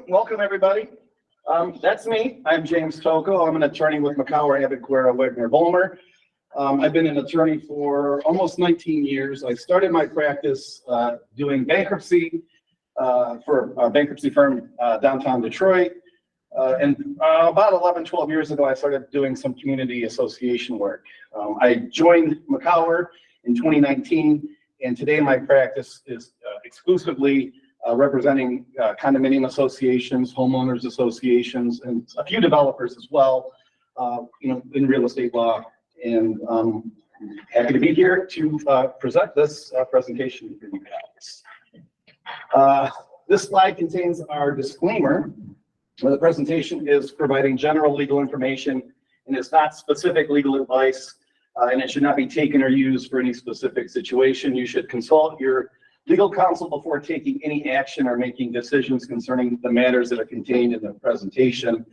Welcome, everybody. That's me. I'm James Tocco. I'm an attorney with McCower, Abiquera, Wegner, Volmer. I've been an attorney for almost 19 years. I started my practice doing bankruptcy for a bankruptcy firm downtown Detroit. And about 11, 12 years ago, I started doing some community association work. I joined McCower in 2019, and today my practice is exclusively representing condominium associations, homeowners associations, and a few developers as well, in real estate law. And I'm happy to be here to present this presentation for you guys. This slide contains our disclaimer. The presentation is providing general legal information, and it's not specific legal advice, and it should not be taken or used for any specific situation. You should consult your legal counsel before taking any action or making decisions concerning the matters that are contained in the presentation.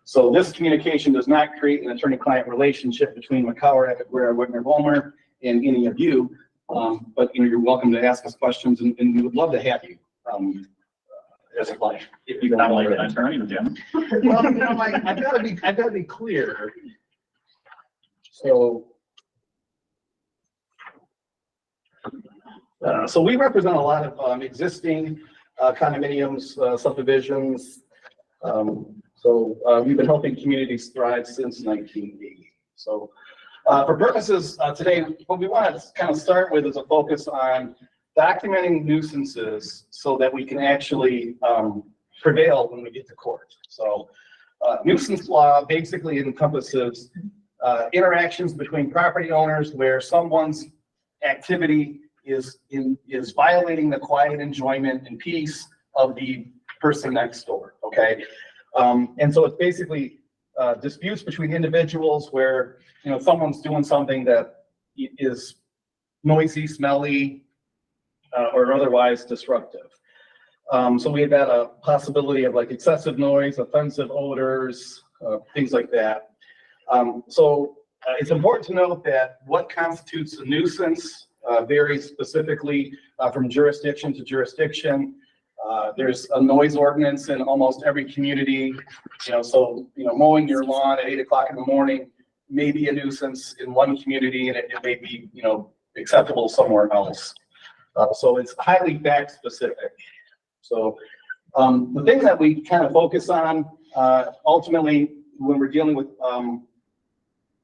So this communication does not create an attorney-client relationship between McCower, Abiquera, Wegner, Volmer, and any of you. But you're welcome to ask us questions, and we would love to have you as a client. If you not like an attorney, Jim. Well, I've got to be clear. So we represent a lot of existing condominiums, subdivisions. We've been helping communities thrive since 1980. So for purposes today, what we want to kind of start with is a focus on documenting nuisances so that we can actually prevail when we get to court. So nuisance law basically encompasses interactions between property owners where someone's activity is violating the quiet enjoyment and peace of the person next door, okay? And so it's basically disputes between individuals where, someone's doing something that is noisy, smelly, or otherwise disruptive. So we've got a possibility of like excessive noise, offensive odors, things like that. It's important to note that what constitutes a nuisance varies specifically from jurisdiction to jurisdiction. There's a noise ordinance in almost every community, mowing your lawn at 8 o'clock in the morning may be a nuisance in one community, and it may be, acceptable somewhere else. So it's highly fact specific. So the thing that we kind of focus on ultimately when we're dealing with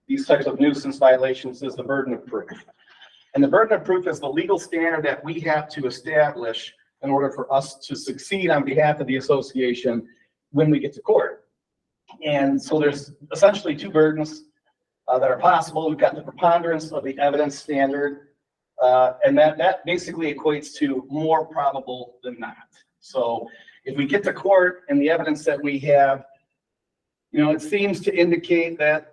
these types of nuisance violations is the burden of proof. And the burden of proof is the legal standard that we have to establish in order for us to succeed on behalf of the association when we get to court. And so there's essentially two burdens that are possible. We've got the preponderance of the evidence standard, and that basically equates to more probable than not. So if we get to court and the evidence that we have, it seems to indicate that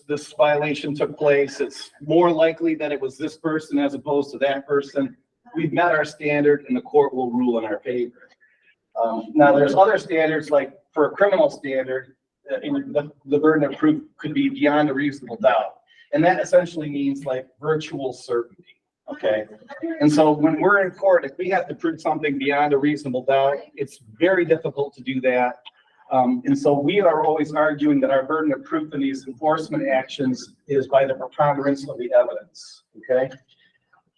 this violation took place, it's more likely that it was this person as opposed to that person. We've met our standard and the court will rule in our favor. Now there's other standards, like for a criminal standard, the burden of proof could be beyond a reasonable doubt. And that essentially means like virtual certainty, okay? And so when we're in court, if we have to prove something beyond a reasonable doubt, it's very difficult to do that. And so we are always arguing that our burden of proof in these enforcement actions is by the preponderance of the evidence, okay?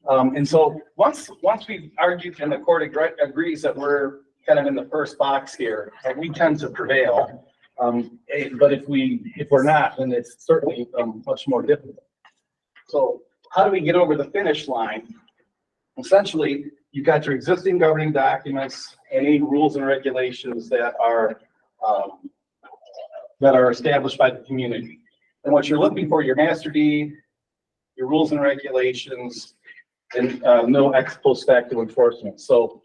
And so once we've argued and the court agrees that we're kind of in the first box here, we tend to prevail. But if we're not, then it's certainly much more difficult. So how do we get over the finish line? Essentially, you've got your existing governing documents, any rules and regulations that are established by the community. And what you're looking for, your master deed, your rules and regulations, and no ex post facto enforcement. So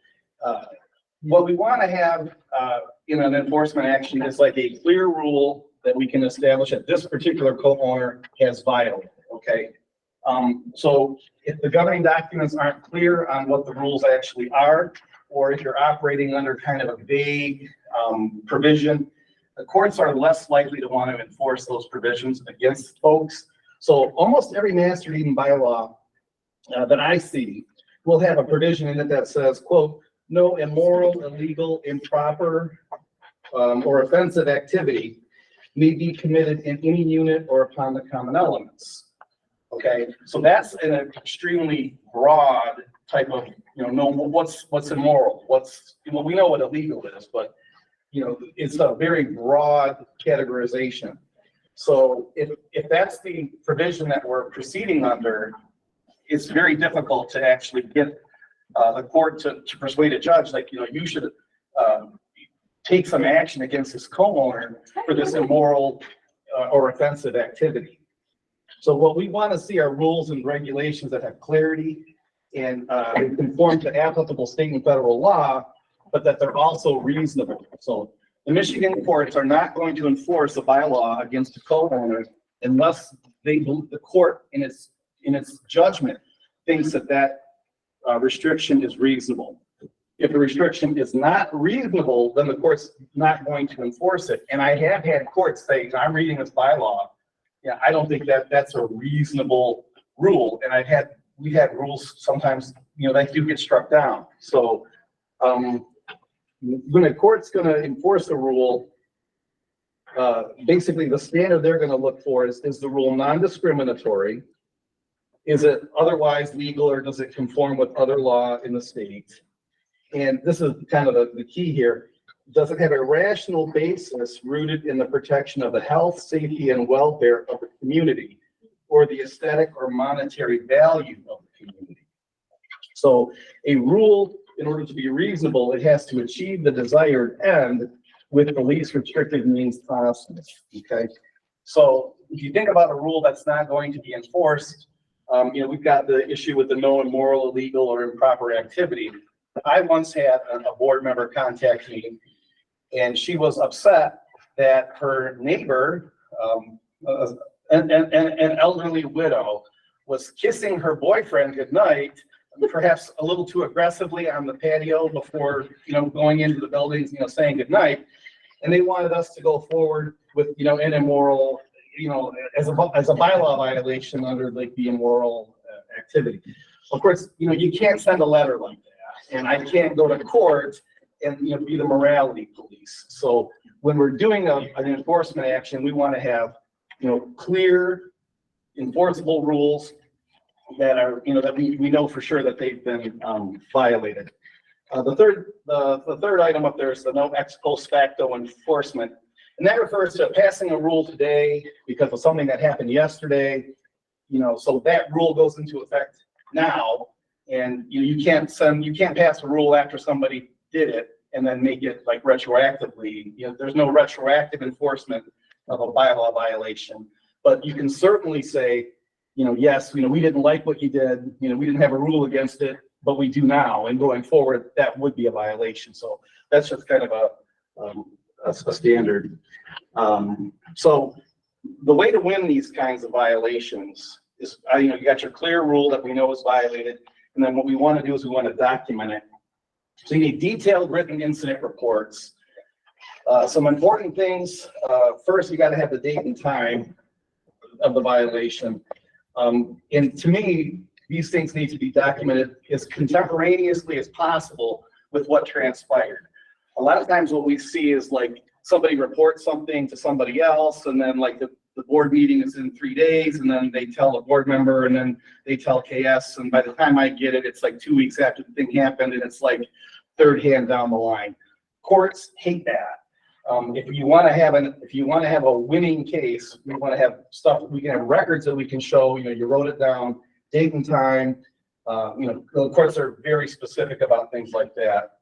what we want to have in an enforcement action is like a clear rule that we can establish that this particular co-owner has violated, okay? So if the governing documents aren't clear on what the rules actually are, or if you're operating under kind of a vague provision, the courts are less likely to want to enforce those provisions against folks. So almost every master deed and bylaw that I see will have a provision in it that says, quote, no immoral, illegal, improper, or offensive activity may be committed in any unit or upon the common elements. Okay, so that's an extremely broad type of, what's immoral, well, we know what illegal is, but, it's a very broad categorization. So if that's the provision that we're proceeding under, it's very difficult to actually get the court to persuade a judge, like, you should take some action against this co-owner for this immoral or offensive activity. So what we want to see are rules and regulations that have clarity and conform to applicable state and federal law, but that they're also reasonable. So the Michigan courts are not going to enforce a bylaw against a co-owner unless the court in its judgment thinks that restriction is reasonable. If the restriction is not reasonable, then the court's not going to enforce it. And I have had courts say, I'm reading this bylaw, I don't think that's a reasonable rule. And we've had rules sometimes, that do get struck down. So when a court's going to enforce a rule, basically the standard they're going to look for is the rule non-discriminatory? Is it otherwise legal, or does it conform with other law in the state? And this is kind of the key here. Does it have a rational basis rooted in the protection of the health, safety, and welfare of the community, or the aesthetic or monetary value of the community? So a rule, in order to be reasonable, it has to achieve the desired end with the least restrictive means possible. Okay, so if you think about a rule that's not going to be enforced, we've got the issue with the no immoral, illegal, or improper activity. I once had a board member contact me, and she was upset that her neighbor, an elderly widow, was kissing her boyfriend goodnight, perhaps a little too aggressively on the patio before, going into the buildings, saying goodnight. And they wanted us to go forward with, an immoral, as a bylaw violation under like the immoral activity. Of course, you can't send a letter like that, and I can't go to court and be the morality police. So when we're doing an enforcement action, we want to have clear, enforceable rules that are that we know for sure that they've been violated. The third item up there is the no ex post facto enforcement, and that refers to passing a rule today because of something that happened yesterday. So that rule goes into effect now, and you can't pass a rule after somebody did it and then make it like retroactively. There's no retroactive enforcement of a bylaw violation, but you can certainly say, yes, we didn't like what you did, we didn't have a rule against it, but we do now, and going forward, that would be a violation. So that's just kind of a standard. So the way to win these kinds of violations is, you got your clear rule that we know is violated, and then what we want to do is we want to document it. So you need detailed written incident reports. Some important things. First, you got to have the date and time of the violation. And to me, these things need to be documented as contemporaneously as possible with what transpired. A lot of times what we see is like somebody reports something to somebody else, and then like the board meeting is in 3 days, and then they tell a board member, and then they tell KS, and by the time I get it, it's like 2 weeks after the thing happened, and it's like third hand down the line. Courts hate that. If you want to have a winning case, we want to have stuff. We can have records that we can show. You wrote it down, date and time. The courts are very specific about things like that.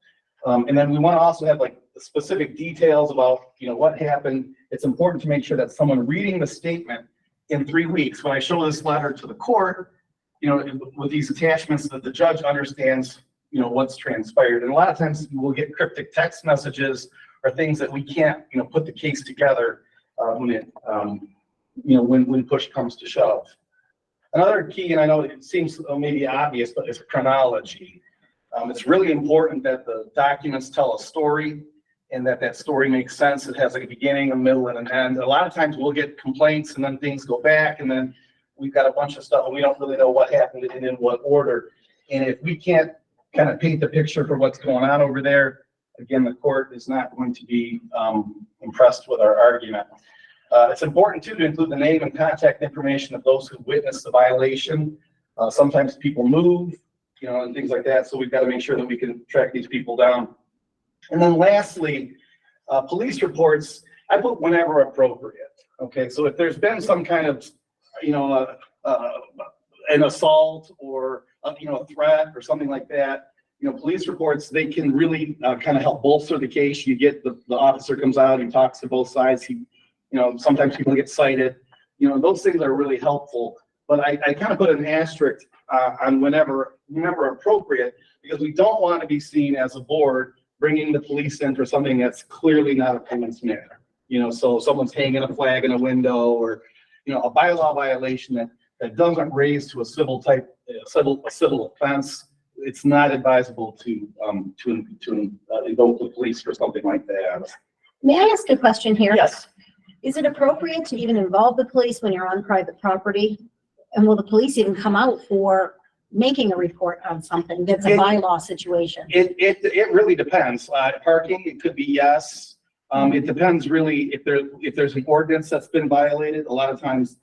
And then we want to also have like the specific details about what happened. It's important to make sure that someone reading the statement in 3 weeks, when I show this letter to the court, with these attachments, that the judge understands what's transpired. And a lot of times we'll get cryptic text messages or things that we can't put the case together when push comes to shove. Another key, and I know it seems maybe obvious, but it's chronology. It's really important that the documents tell a story and that story makes sense. It has like a beginning, a middle, and an end. A lot of times we'll get complaints and then things go back, and then we've got a bunch of stuff and we don't really know what happened and in what order. And if we can't kind of paint the picture for what's going on over there, again, the court is not going to be impressed with our argument. It's important too to include the name and contact information of those who witnessed the violation. Sometimes people move, and things like that. So we've got to make sure that we can track these people down. And then lastly, police reports, I put whenever appropriate. Okay, so if there's been some kind of, an assault or, a threat or something like that, police reports, they can really kind of help bolster the case. You get the officer comes out and talks to both sides. Sometimes people get cited. Those things are really helpful. But I kind of put an asterisk on whenever appropriate, because we don't want to be seen as a board bringing the police in for something that's clearly not a police matter. So someone's hanging a flag in a window, or a bylaw violation that doesn't raise to a civil offense. It's not advisable to invoke the police for something like that. May I ask a question here? Yes. Is it appropriate to even involve the police when you're on private property? And will the police even come out for making a report on something that's a bylaw situation? It really depends. Parking, it could be yes. It depends really if there's an ordinance that's been violated. A lot of times,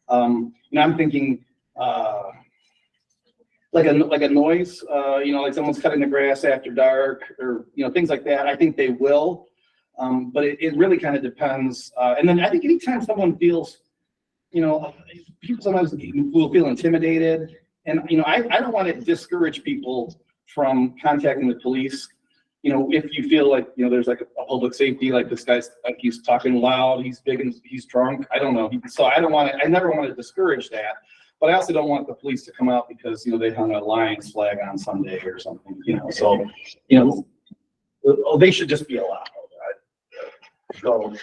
I'm thinking like a noise, like someone's cutting the grass after dark, or things like that. I think they will, but it really kind of depends. And then I think anytime someone feels, people sometimes will feel intimidated, and I don't want to discourage people from contacting the police. If you feel like there's like a public safety, like this guy's like he's talking loud, he's big and he's drunk. I don't know. So I never want to discourage that. But I also don't want the police to come out because they hung a Lions flag on Sunday or something. So they should just be allowed. So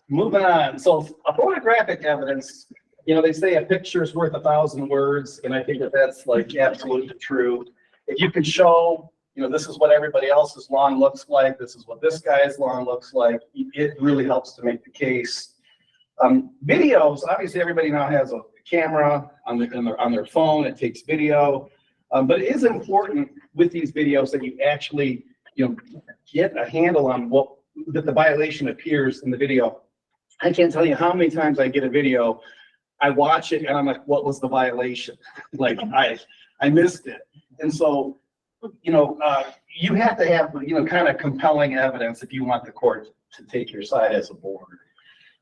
moving on. So a photographic evidence. They say a picture is worth 1,000 words, and I think that's like absolutely true. If you can show, this is what everybody else's lawn looks like, this is what this guy's lawn looks like, it really helps to make the case. Videos, obviously everybody now has a camera on their phone, it takes video, but it is important with these videos that you actually get a handle on that the violation appears in the video. I can't tell you how many times I get a video, I watch it and I'm like, what was the violation? Like I missed it. And so you have to have kind of compelling evidence if you want the court to take your side as a board.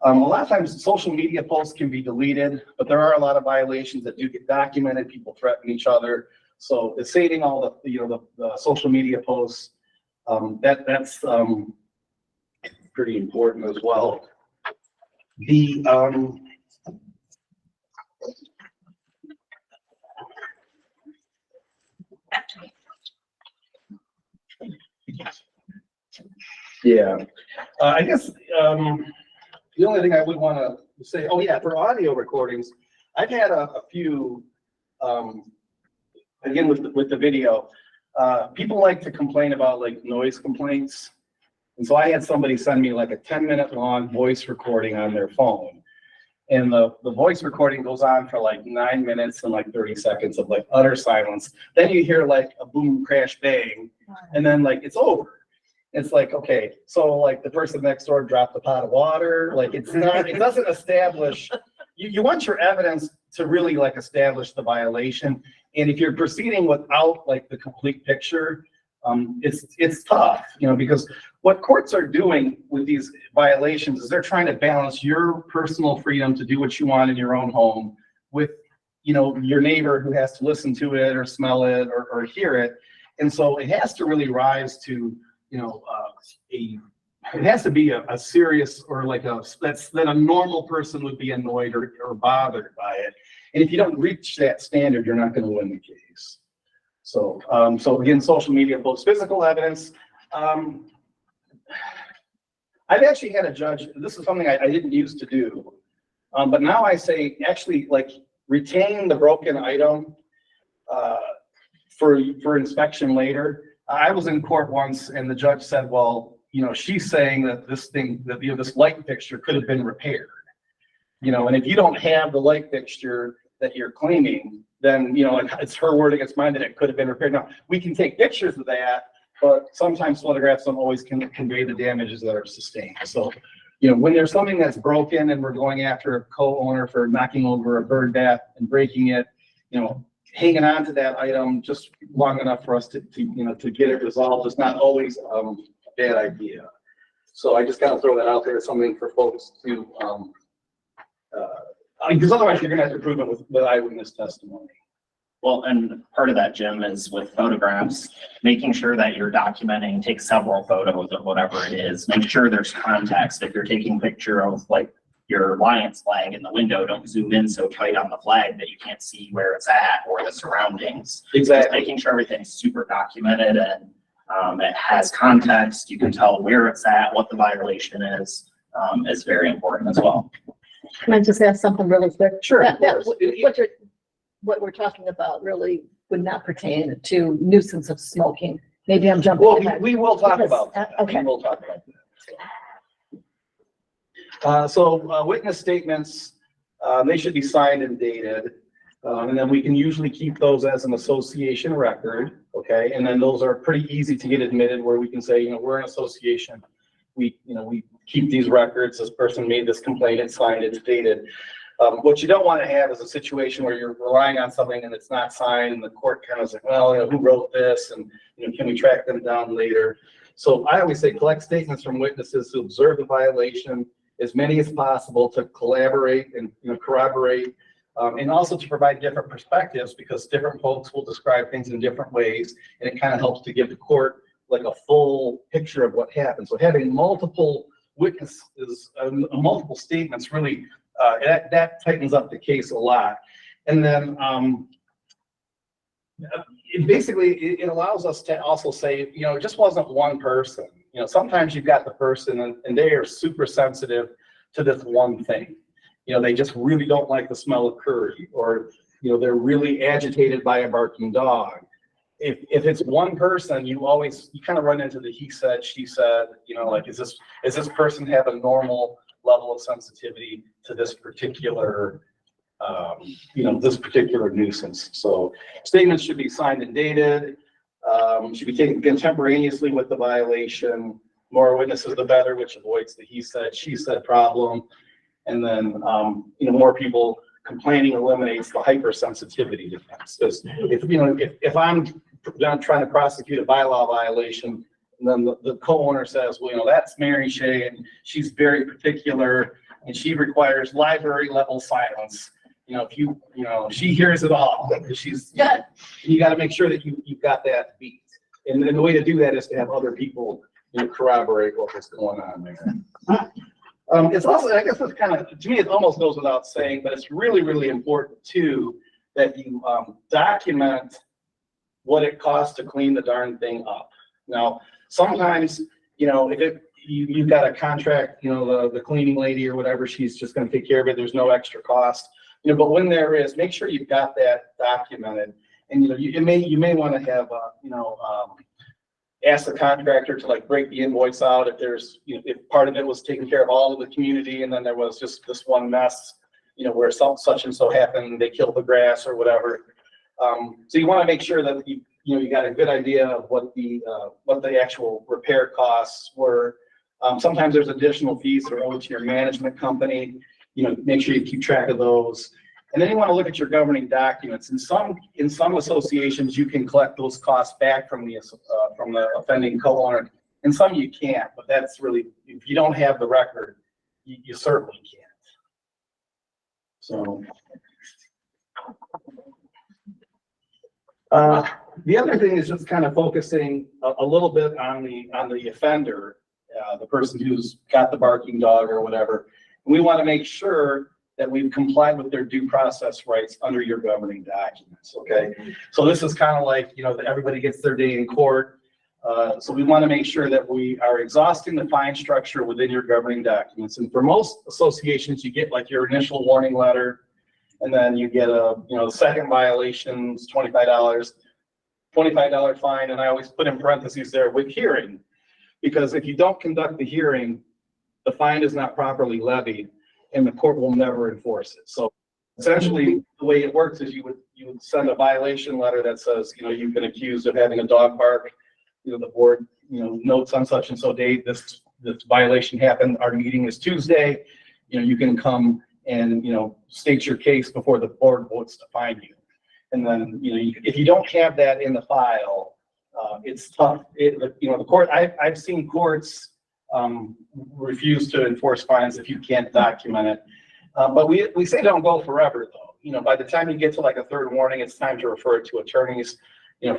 A lot of times social media posts can be deleted, but there are a lot of violations that do get documented. People threaten each other. So it's saving all the social media posts. That's pretty important as well. I guess the only thing I would want to say, for audio recordings, I've had a few, again with the video, people like to complain about like noise complaints. And so I had somebody send me like a 10-minute long voice recording on their phone. And the voice recording goes on for like 9 minutes and like 30 seconds of like utter silence. Then you hear like a boom, crash, bang, and then like it's over. It's like, okay, so like the person next door dropped a pot of water. Like it doesn't establish, you want your evidence to really like establish the violation. And if you're proceeding without like the complete picture, it's tough, because what courts are doing with these violations is they're trying to balance your personal freedom to do what you want in your own home with, your neighbor who has to listen to it or smell it or hear it. And so it has to really rise to, it has to be a serious or like that a normal person would be annoyed or bothered by it. And if you don't reach that standard, you're not going to win the case. So, again, social media posts, physical evidence. I've actually had a judge, this is something I didn't used to do, but now I say actually like retain the broken item for inspection later. I was in court once and the judge said, well, she's saying that this light fixture could have been repaired, and if you don't have the light fixture that you're claiming, then, it's her word against mine that it could have been repaired. Now, we can take pictures of that, but sometimes photographs don't always convey the damages that are sustained. So, when there's something that's broken and we're going after a co-owner for knocking over a bird bath and breaking it, hanging on to that item just long enough for us to get it resolved is not always a bad idea. So I just gotta throw that out there as something for folks to, because otherwise you're gonna have to prove it with eyewitness testimony. Well, and part of that, Jim, is with photographs, making sure that you're documenting, take several photos of whatever it is. Make sure there's context. If you're taking a picture of like your Lions flag in the window, don't zoom in so tight on the flag that you can't see where it's at or the surroundings. Exactly. Just making sure everything's super documented and it has context. You can tell where it's at, what the violation is very important as well. Can I just ask something really quick? Sure. What we're talking about really would not pertain to nuisance of smoking. Maybe I'm jumping Well, ahead. we will talk about Because, that. okay. We will talk about that. So witness statements, they should be signed and dated. And then we can usually keep those as an association record, okay? And then those are pretty easy to get admitted where we can say, we're an association. We keep these records. This person made this complaint, it's signed, it's dated. What you don't want to have is a situation where you're relying on something and it's not signed and the court kind of is like, well, who wrote this? And, can we track them down later? So I always say collect statements from witnesses to observe the violation, as many as possible, to collaborate and corroborate, and also to provide different perspectives because different folks will describe things in different ways. And it kind of helps to give the court like a full picture of what happened. So having multiple witnesses, multiple statements really, that tightens up the case a lot. And then it allows us to also say, it just wasn't one person. Sometimes you've got the person and they are super sensitive to this one thing. They just really don't like the smell of curry, or, they're really agitated by a barking dog. If it's one person, you kind of run into the he said, she said, like, is this person have a normal level of sensitivity to this particular, this particular nuisance. So statements should be signed and dated, should be taken contemporaneously with the violation. More witnesses, the better, which avoids the he said, she said problem. And then, more people complaining eliminates the hypersensitivity defense. Because if I'm trying to prosecute a bylaw violation, and then the co-owner says, well, that's Mary Shea, and she's very particular, and she requires library level silence. She hears it all. You got to make sure that you've got that beat. And the way to do that is to have other people, corroborate what's going on there. It's also, I guess it's kind of, to me, it almost goes without saying, but it's really, really important too, that you document what it costs to clean the darn thing up. Now, sometimes, if you've got a contract, the cleaning lady or whatever, she's just going to take care of it. There's no extra cost, but when there is, make sure you've got that documented. And, you may want to have, ask the contractor to like break the invoice out if there's, if part of it was taking care of all of the community and then there was just this one mess, where such and so happened, they killed the grass or whatever. So you want to make sure that you got a good idea of what the actual repair costs were. Sometimes there's additional fees that are owed to your management company. Make sure you keep track of those. And then you want to look at your governing documents. In some associations, you can collect those costs back from the offending co-owner. In some you can't, but that's really, if you don't have the record, you certainly can't. So. The other thing is just kind of focusing a little bit on the offender, the person who's got the barking dog or whatever. And we want to make sure that we've complied with their due process rights under your governing documents, okay? So this is kind of like, that everybody gets their day in court. So we want to make sure that we are exhausting the fine structure within your governing documents. And for most associations, you get like your initial warning letter, and then you get the second violation is $25 fine. And I always put in parentheses there with hearing, because if you don't conduct the hearing, the fine is not properly levied and the court will never enforce it. So essentially the way it works is you would send a violation letter that says, you've been accused of having a dog bark the board, notes on such and so date, this violation happened, our meeting is Tuesday, you can come and, state your case before the board votes to fine you. And then, if you don't have that in the file, it's tough. The court, I've seen courts refuse to enforce fines if you can't document it. But we say don't go forever though. By the time you get to like a third warning, it's time to refer it to attorneys,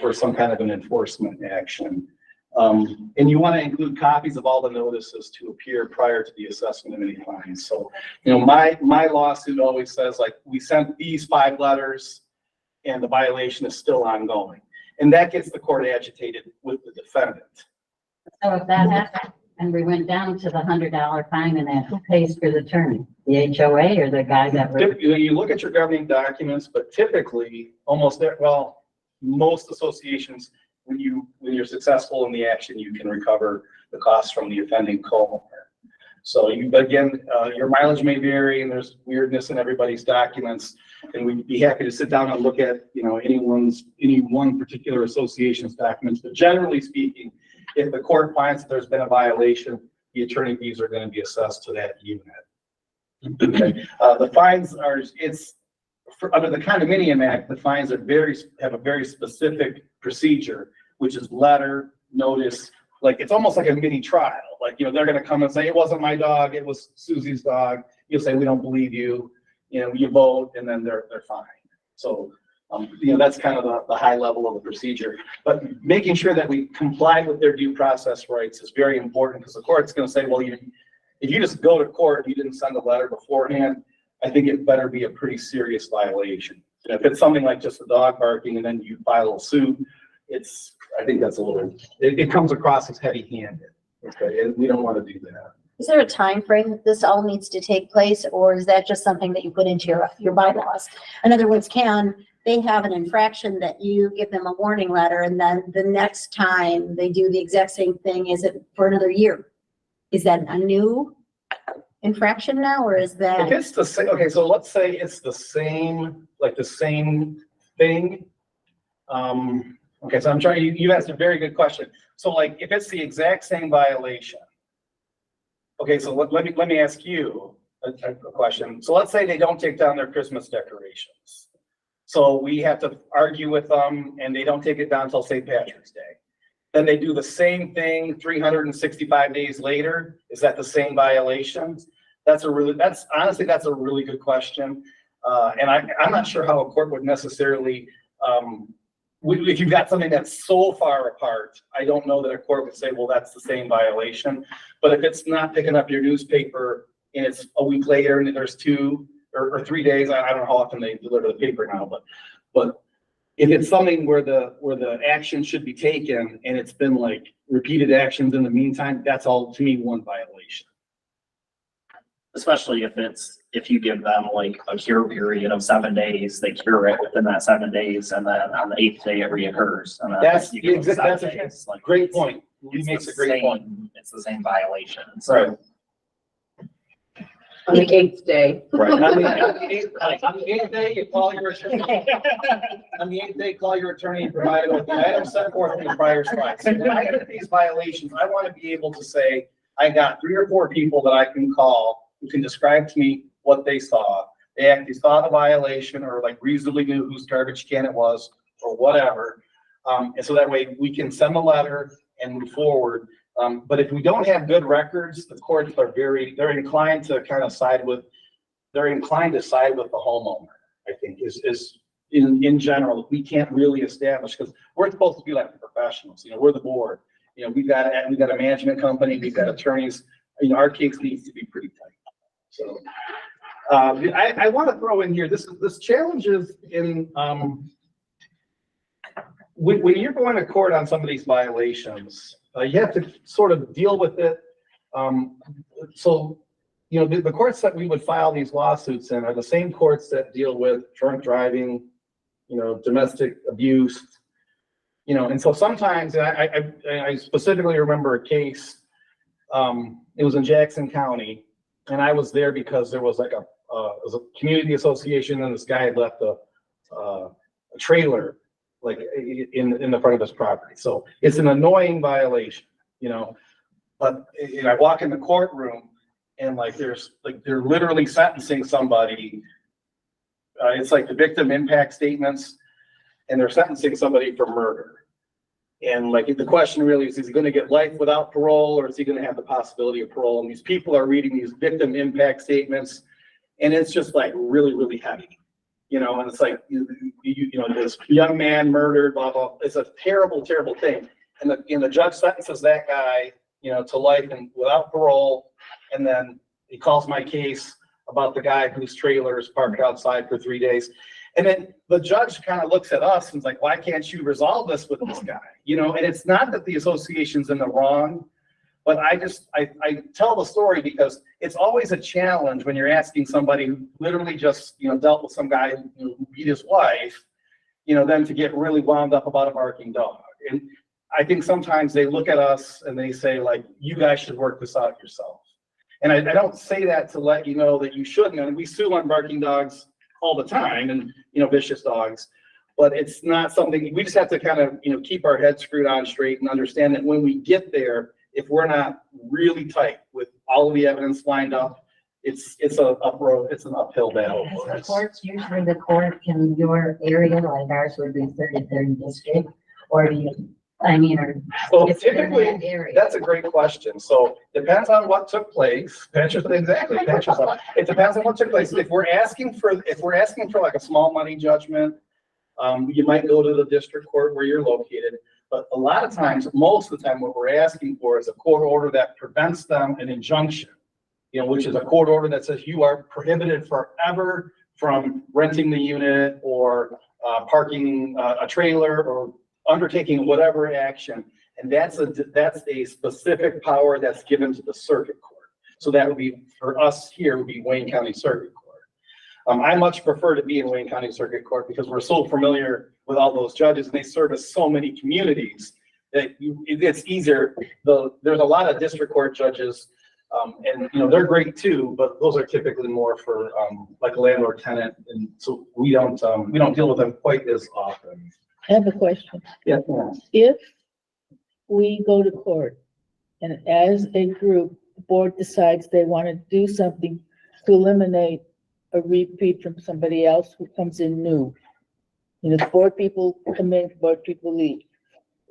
for some kind of an enforcement action. And you want to include copies of all the notices to appear prior to the assessment of any fines. So, my lawsuit always says like, we sent these 5 letters and the violation is still ongoing. And that gets the court agitated with the defendant. So if that happened and we went down to the $100 fine and that, who pays for the attorney? The HOA or the guy that wrote? You look at your governing documents, but typically most associations, when you're successful in the action, you can recover the costs from the offending co-owner. So your mileage may vary and there's weirdness in everybody's documents. And we'd be happy to sit down and look at, any one particular association's documents. But generally speaking, if the court finds that there's been a violation, the attorney fees are going to be assessed to that unit. Okay. The fines are, under the Condominium Act, the fines have a very specific procedure, which is letter, notice, like it's almost like a mini trial. Like, they're going to come and say, it wasn't my dog, it was Susie's dog. You'll say, we don't believe you. You vote, and then they're fine. So, that's kind of the high level of the procedure. But making sure that we comply with their due process rights is very important, because the court's going to say, well, if you just go to court and you didn't send a letter beforehand, I think it better be a pretty serious violation. If it's something like just a dog barking and then you file a suit, I think that's it comes across as heavy-handed. Okay, and we don't want to do that. Is there a time frame that this all needs to take place, or is that just something that you put into your bylaws? In other words, can they have an infraction that you give them a warning letter and then the next time they do the exact same thing, is it for another year? Is that a new infraction now, or is that? If it's the same, okay, so let's say it's the same thing. Okay, so you asked a very good question. So like, if it's the exact same violation, okay, so let me ask you a question. So let's say they don't take down their Christmas decorations. So we have to argue with them and they don't take it down until St. Patrick's Day. Then they do the same thing 365 days later. Is that the same violation? That's honestly a really good question. And I'm not sure how a court would necessarily, if you've got something that's so far apart, I don't know that a court would say, well, that's the same violation. But if it's not picking up your newspaper and it's a week later and there's 2 or 3 days, I don't know how often they deliver the paper now, but if it's something where the action should be taken and it's been like repeated actions in the meantime, that's all to me one violation. Especially if you give them like a cure period of 7 days, they cure it within that 7 days, and then on the 8th day it reoccurs. And then That's you give them 7 a days. Like, great point. He It's makes the a great same- point. It's the same violation. So Right. On the 8th day. Right. On the eighth day, you call your attorney. On the 8th day, call your attorney and provide it with the items set forth in the prior slide. So when I get these violations, I want to be able to say, I got 3 or 4 people that I can call who can describe to me what they saw. They actually saw the violation or like reasonably knew whose garbage can it was or whatever. And so that way we can send a letter and move forward. But if we don't have good records, the courts are they're inclined to side with the homeowner, I think is in general. We can't really establish, because we're supposed to be like the professionals, we're the board, we've got a management company, we've got attorneys, our case needs to be pretty tight. So I want to throw in here, this challenge is in, when you're going to court on some of these violations, you have to sort of deal with it. So, the courts that we would file these lawsuits in are the same courts that deal with drunk driving, domestic abuse, and so sometimes I specifically remember a case, it was in Jackson County, and I was there because there was like it was a community association, and this guy had left a trailer like in the front of his property. So it's an annoying violation, you know? But I walk in the courtroom and like, they're literally sentencing somebody. It's like the victim impact statements, and they're sentencing somebody for murder. And like, the question really is he going to get life without parole, or is he going to have the possibility of parole? And these people are reading these victim impact statements, and it's just like really, really heavy, you know, and it's like, you know, this young man murdered, blah, blah. It's a terrible, terrible thing. And the judge sentences that guy, you know, to life and without parole. And then he calls my case about the guy whose trailer is parked outside for 3 days. And then the judge kind of looks at us and is like, why can't you resolve this with this guy? You know, and it's not that the association's in the wrong, but I tell the story because it's always a challenge when you're asking somebody who literally just, you know, dealt with some guy who beat his wife, you know, then to get really wound up about a barking dog. And I think sometimes they look at us and they say, like, you guys should work this out yourself. And I don't say that to let you know that you shouldn't. And we sue on barking dogs all the time, and, you know, vicious dogs, but it's not something, we just have to kind of, you know, keep our heads screwed on straight and understand that when we get there, if we're not really tight with all of the evidence lined up, it's an uphill battle. Is the courts usually the court in your area, like ours would be 33rd district, or do you, I mean, or So it's in typically, that area? that's a great question. So depends on what took place. Exactly. It depends on what took place. If we're asking for like a small money judgment, you might go to the district court where you're located. But a lot of times, most of the time, what we're asking for is a court order that prevents them an injunction, you know, which is a court order that says you are prohibited forever from renting the unit or parking a trailer or undertaking whatever action. And that's a specific power that's given to the circuit court. So that would be, for us here, would be Wayne County Circuit Court. I much prefer to be in Wayne County Circuit Court because we're so familiar with all those judges and they service so many communities that it's easier. There's a lot of district court judges, and you know, they're great too, but those are typically more for like landlord tenant, and so we don't deal with them quite as often. I have a question. Yeah. If we go to court and as a group, the board decides they want to do something to eliminate a repeat from somebody else who comes in new, you know, 4 people come in, 4 people leave.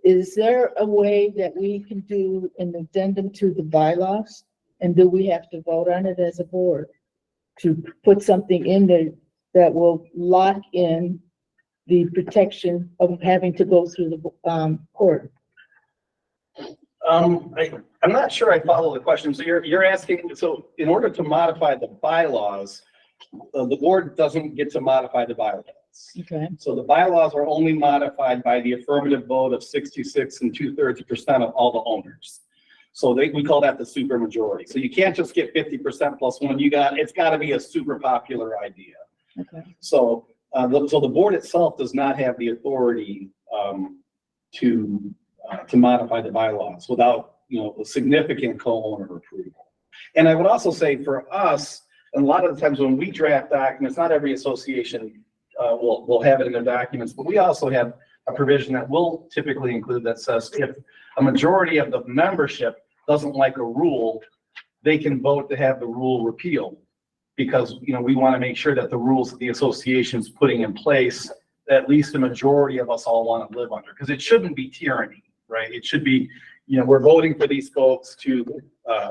Is there a way that we can do an addendum to the bylaws? And do we have to vote on it as a board to put something in there that will lock in the protection of having to go through the court? I'm not sure I follow the question. So you're asking, so in order to modify the bylaws, the board doesn't get to modify the bylaws. Okay. So the bylaws are only modified by the affirmative vote of 66 2/3% of all the owners. So we call that the super majority. So you can't just get 50% plus one. It's got to be a super popular idea. Okay. So the board itself does not have the authority to modify the bylaws without, you know, a significant co-owner approval. And I would also say for us, and a lot of the times when we draft documents, not every association will have it in their documents, but we also have a provision that will typically include that says if a majority of the membership doesn't like a rule, they can vote to have the rule repealed. Because, you know, we want to make sure that the rules that the association is putting in place, at least the majority of us all want to live under, because it shouldn't be tyranny, right? It should be, you know, we're voting for these folks to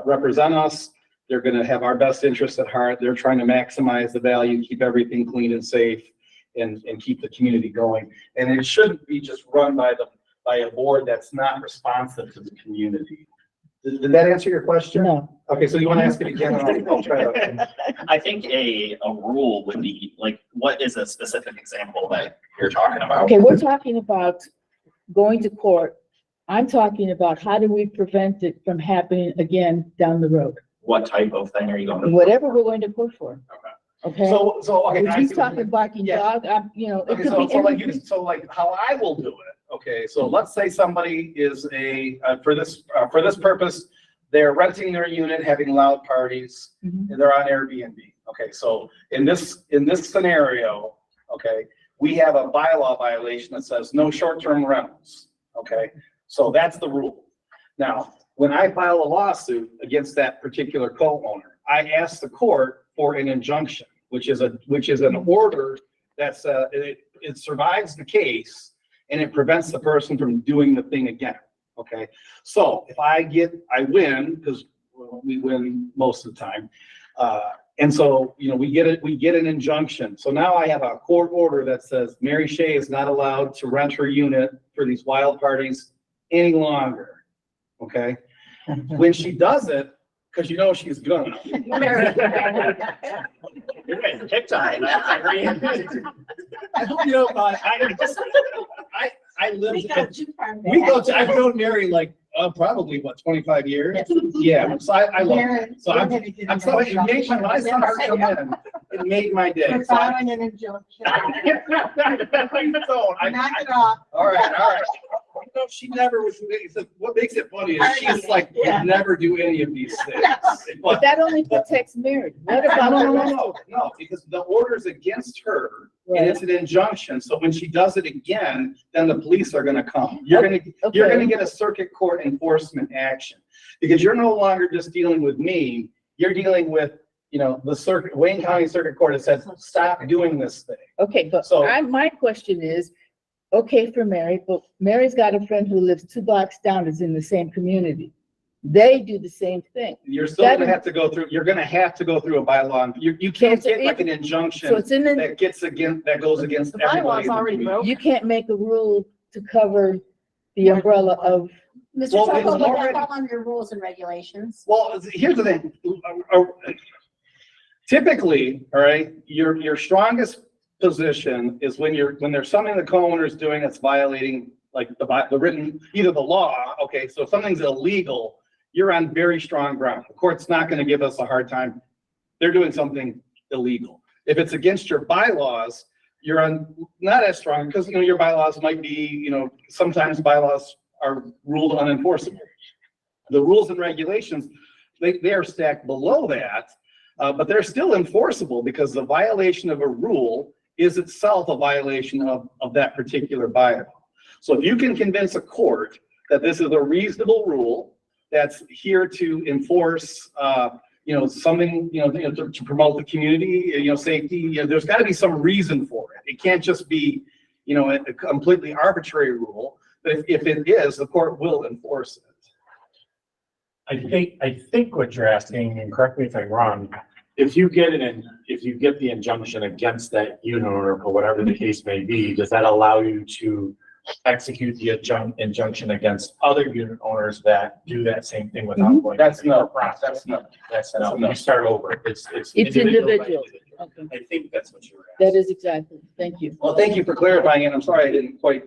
represent us. They're going to have our best interests at heart. They're trying to maximize the value, keep everything clean and safe, and keep the community going. And it shouldn't be just run by a board that's not responsive to the community. Did that answer your question? No. Okay, so you want to ask it again? I'll try to. I think a rule would be like, what is a specific example that you're talking about? Okay, we're talking about going to court. I'm talking about how do we prevent it from happening again down the road? What type of thing are you going to? Whatever we're going to court for. Okay. So okay. If he's talking barking Yeah. dog, you know, it Okay, could be anything. so like how I will do it. Okay, so let's say somebody is for this purpose, they're renting their unit, having loud parties, Mhm. and they're on Airbnb. Okay, so in this scenario, okay, we have a bylaw violation that says no short-term rentals, okay? So that's the rule. Now, when I file a lawsuit against that particular co-owner, I ask the court for an injunction, which is an order that's, it survives the case and it prevents the person from doing the thing again, okay? So if I win, because we win most of the time, and so, you know, we get an injunction. So now I have a court order that says Mary Shea is not allowed to rent her unit for these wild parties any longer, okay? When she does it, because you know she's gonna. You're getting picked on. You know, I lived, I've known Mary like, probably what, 25 years? Yeah, so I love her. So I'm telling you, when I saw her come in, it made my day. We're filing an injunction. So Knock it off. all right. You know, she never was, what makes it funny is she's like, would never do any of these things. But that only protects Mary. What No, about? no, because the order's against her and it's an injunction. So when she does it again, then the police are gonna come. You're gonna get a circuit court enforcement action because you're no longer just dealing with me. You're dealing with, you know, the Wayne County Circuit Court that says, stop doing this thing. Okay, but So- my question is, okay for Mary, but Mary's got a friend who lives 2 blocks down, is in the same community. They do the same thing. You're still gonna have to go through, you're gonna have to go through a bylaw. You can't get like an So injunction it's in the, that goes against The everybody. bylaw's already broken. you can't make a rule to cover the umbrella of, Mr. Well, Tocco, it's would that already- fall under rules and regulations? Well, here's the thing. Typically, all right, your strongest position is when there's something the co-owner's doing that's violating like the written, either the law, okay, so if something's illegal, you're on very strong ground. The court's not gonna give us a hard time. They're doing something illegal. If it's against your bylaws, you're on not as strong because, you know, your bylaws might be, you know, sometimes bylaws are ruled unenforceable. The rules and regulations, they are stacked below that, but they're still enforceable because the violation of a rule is itself a violation of that particular bylaw. So if you can convince a court that this is a reasonable rule that's here to enforce, you know, something, you know, to promote the community, you know, safety, you know, there's got to be some reason for it. It can't just be, you know, a completely arbitrary rule. But if it is, the court will enforce it. I think what you're asking, and correct me if I'm wrong, if you get the injunction against that unit owner or whatever the case may be, does that allow you to execute the injunction against other unit owners that do that same thing without going? That's through no, the process? that's No, no. you start over. It's individual. by Okay. I think that's what you were asking. That is exactly, thank you. Well, thank you for clarifying it. I'm sorry I didn't quite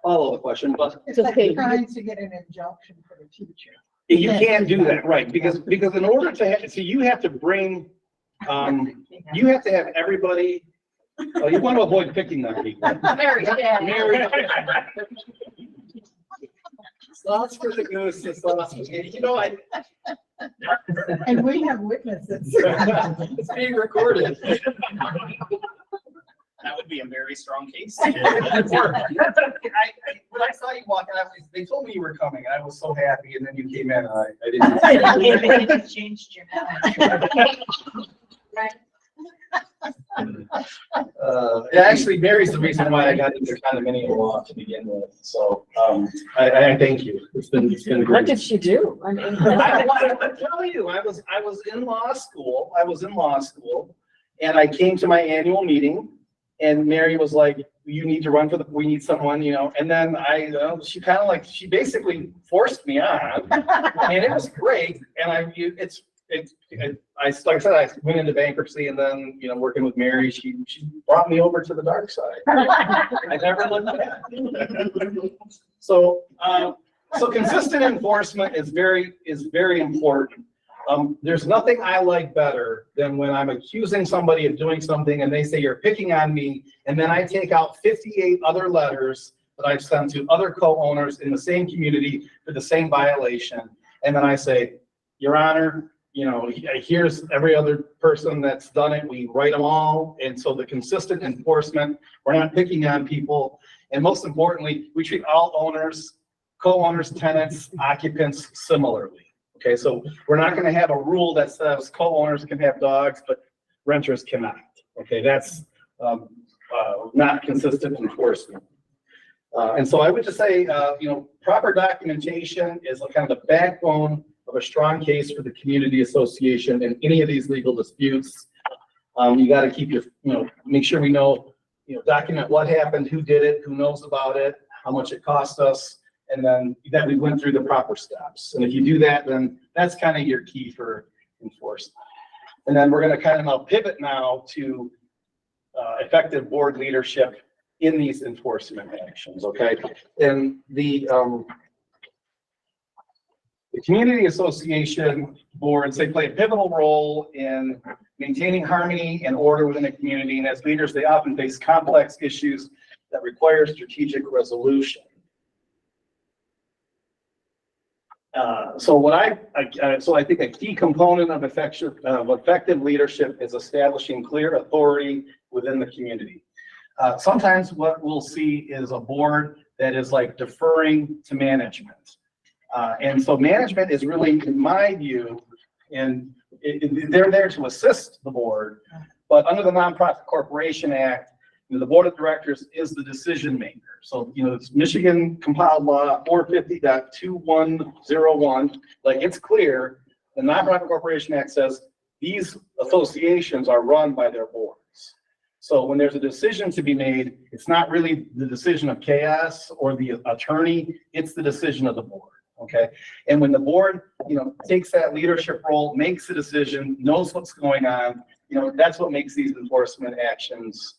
follow the question, but It's okay. Trying to get an injunction for the teacher. you can't do that, right? Because in order to, so you have to bring, you have to have everybody, you want to avoid picking on people. Mary, yeah. Mary. Sauce for the goose, the sauce for the, you know, And we have witnesses. it's being recorded. That would be a very strong case. When I saw you walking out, they told me you were coming, and I was so happy, and then you came in, and I didn't. Changed your mind. Right. Actually, Mary's the reason why I got into condominium law to begin with, so, I thank you. It's been What great. did she do? I mean. I want to tell you, I was in law school, and I came to my annual meeting, and Mary was like, you need to run we need someone, you know, and then she basically forced me on, and it was great, and like I said, I went into bankruptcy, and then, you know, working with Mary, she brought me over to the dark side. I never looked back. So consistent enforcement is very important. There's nothing I like better than when I'm accusing somebody of doing something and they say you're picking on me, and then I take out 58 other letters that I've sent to other co-owners in the same community for the same violation, and then I say, Your Honor, you know, here's every other person that's done it. We write them all. And so the consistent enforcement, we're not picking on people. And most importantly, we treat all owners, co-owners, tenants, occupants similarly. Okay, so we're not going to have a rule that says co-owners can have dogs, but renters cannot. Okay, that's not consistent enforcement. And so I would just say, you know, proper documentation is kind of the backbone of a strong case for the community association in any of these legal disputes. You got to keep your, you know, make sure we know, you know, document what happened, who did it, who knows about it, how much it cost us, and then that we went through the proper steps. And if you do that, then that's kind of your key for enforcement. And then we're going to kind of now pivot now to effective board leadership in these enforcement actions, okay? And the community association boards, they play a pivotal role in maintaining harmony and order within a community. And as leaders, they often face complex issues that require strategic resolution. So I think a key component of effective leadership is establishing clear authority within the community. Sometimes what we'll see is a board that is like deferring to management. And so management is really, in my view, and they're there to assist the board, but under the Nonprofit Corporation Act, you know, the board of directors is the decision maker. So, you know, it's Michigan compiled law 450.2101, like it's clear. The Nonprofit Corporation Act says these associations are run by their boards. So when there's a decision to be made, it's not really the decision of chaos or the attorney, it's the decision of the board. Okay. And when the board, you know, takes that leadership role, makes a decision, knows what's going on, you know, that's what makes these enforcement actions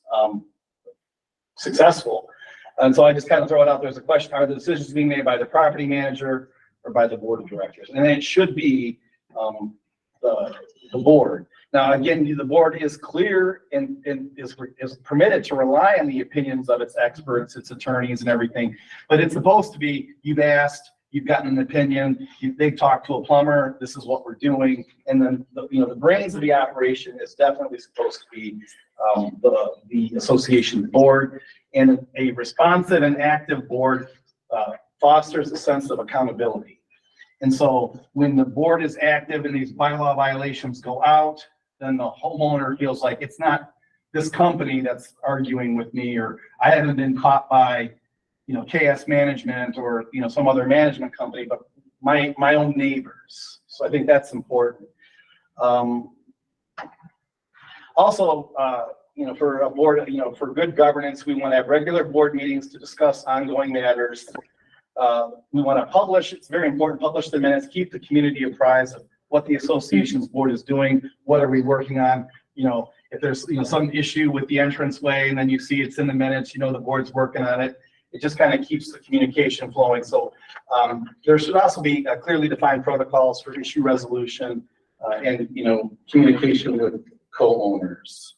successful. And so I just kind of throw it out there as a question: are the decisions being made by the property manager or by the board of directors? And it should be the board. Now, again, the board is clear and is permitted to rely on the opinions of its experts, its attorneys and everything, but it's supposed to be, you've asked, you've gotten an opinion, they've talked to a plumber, this is what we're doing. And then, the brains of the operation is definitely supposed to be the association board. And a responsive and active board fosters a sense of accountability. And so when the board is active and these bylaw violations go out, then the homeowner feels like it's not this company that's arguing with me, or I haven't been caught by, you know, KS Management or, you know, some other management company, but my own neighbors. So I think that's important. Also, you know, for a board, you know, for good governance, we want to have regular board meetings to discuss ongoing matters. We want to publish, it's very important, publish the minutes, keep the community apprised of what the association's board is doing, what are we working on. You know, if there's, you know, some issue with the entranceway and then you see it's in the minutes, you know, the board's working on it. It just kind of keeps the communication flowing. So there should also be clearly defined protocols for issue resolution and, you know, communication with co-owners.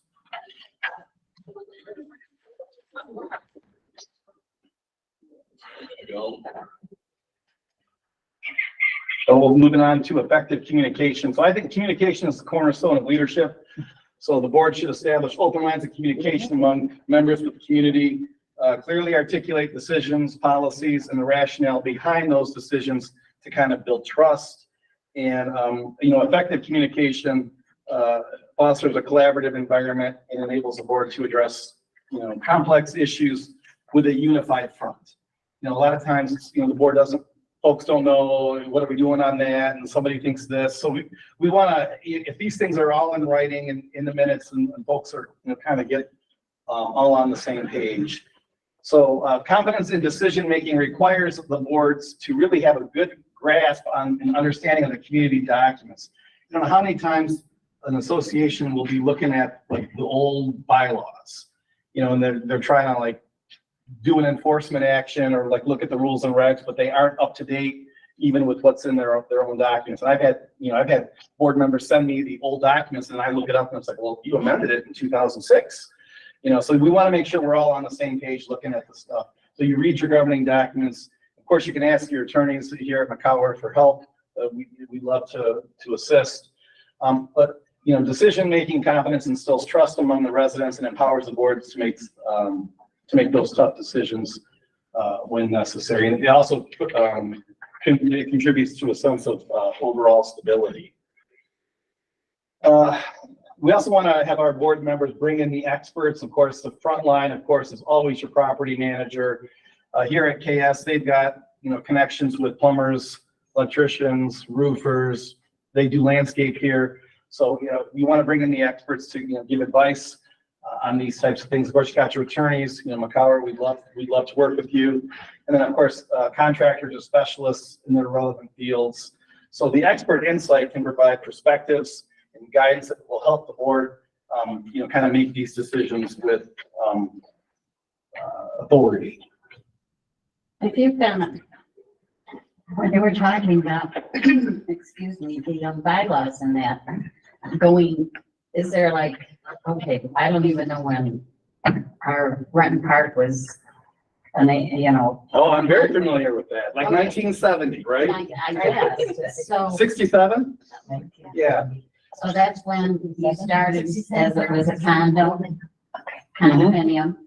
So we're moving on to effective communication. So I think communication is the cornerstone of leadership. So the board should establish open lines of communication among members of the community, clearly articulate decisions, policies, and the rationale behind those decisions to kind of build trust. And, you know, effective communication fosters a collaborative environment and enables the board to address, you know, complex issues with a unified front. You know, a lot of times, you know, the board doesn't, folks don't know, what are we doing on that? And somebody thinks this. So we want to, if these things are all in writing and in the minutes and folks are, you know, kind of get all on the same page. So confidence in decision-making requires the boards to really have a good grasp on an understanding of the community documents. You know, how many times an association will be looking at like the old bylaws, you know, and they're trying to like do an enforcement action or like look at the rules and regs, but they aren't up to date even with what's in their own documents. And I've had board members send me the old documents and I look it up and it's like, well, you amended it in 2006. You know, so we want to make sure we're all on the same page looking at the stuff. So you read your governing documents. Of course, you can ask your attorneys here at McCower for help. We'd love to assist. But, you know, decision-making competence instills trust among the residents and empowers the board to make those tough decisions when necessary. And it also it contributes to a sense of overall stability. We also want to have our board members bring in the experts. Of course, the front line, of course, is always your property manager. Here at KS, they've got, you know, connections with plumbers, electricians, roofers. They do landscape here. So, you know, you want to bring in the experts to, you know, give advice on these types of things. Of course, you got your attorneys, you know, McCower, we'd love to work with you. And then, of course, contractors or specialists in their relevant fields. So the expert insight can provide perspectives and guidance that will help the board, you know, kind of make these decisions with authority. If you've been, when they were talking about, excuse me, the bylaws and that going, is there like, okay, I don't even know when our Renton Park was, and they, you know. Oh, I'm very familiar with that. Like 1970, right? I guess, so. 67? Yeah. So that's when you started as it was a condominium,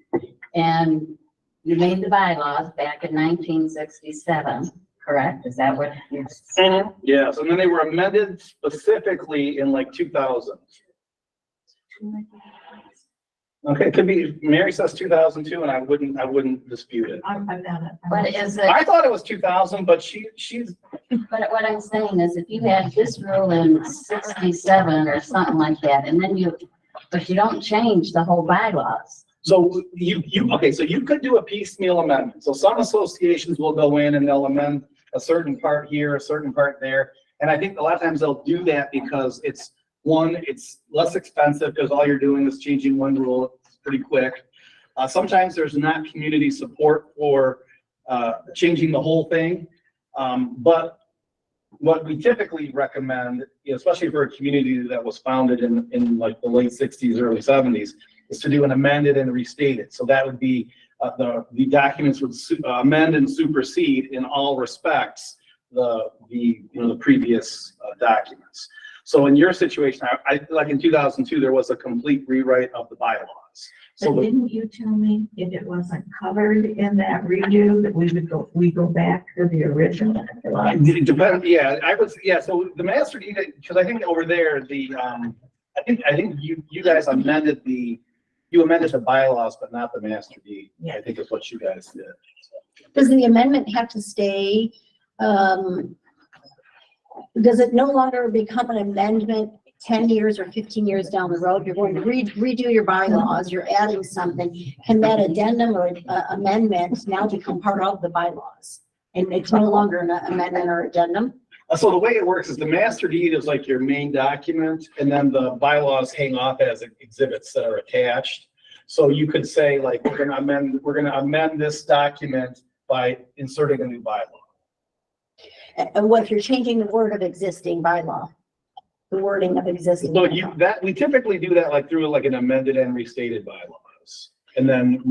and you made the bylaws back in 1967, correct? Is that what you? Yes, and then they were amended specifically in like 2000. Okay, it could be, Mary says 2002, and I wouldn't dispute it. But is it, I thought it was 2000, but she's, but what I'm saying is if you had this rule in 67 or something like that, and then but you don't change the whole bylaws. so okay, so you could do a piecemeal amendment. So some associations will go in and they'll amend a certain part here, a certain part there. And I think a lot of times they'll do that because it's less expensive because all you're doing is changing one rule. It's pretty quick. Sometimes there's not community support for changing the whole thing. But what we typically recommend, you know, especially for a community that was founded in like the late 60s, early 70s, is to do an amended and restated. So that would be the documents would amend and supersede in all respects the previous documents. So in your situation, I like in 2002, there was a complete rewrite of the bylaws. So But didn't you tell me if it wasn't covered in that redo, that we go back to the original? it depends, yeah, so the master deed, because I think over there, I think you guys amended the bylaws, but not the master deed. I think is what you guys did. Does the amendment have to stay, does it no longer become an amendment 10 years or 15 years down the road? You're going to redo your bylaws, you're adding something. Can that addendum or amendment now become part of the bylaws? And it's no longer an amendment or addendum? So the way it works is the master deed is like your main document, and then the bylaws hang off as exhibits that are attached. So you could say like, we're gonna amend this document by inserting a new bylaw. And what if you're changing the word of existing bylaw? The wording of existing. So bylaw? we typically do that like through like an amended and restated bylaws. And then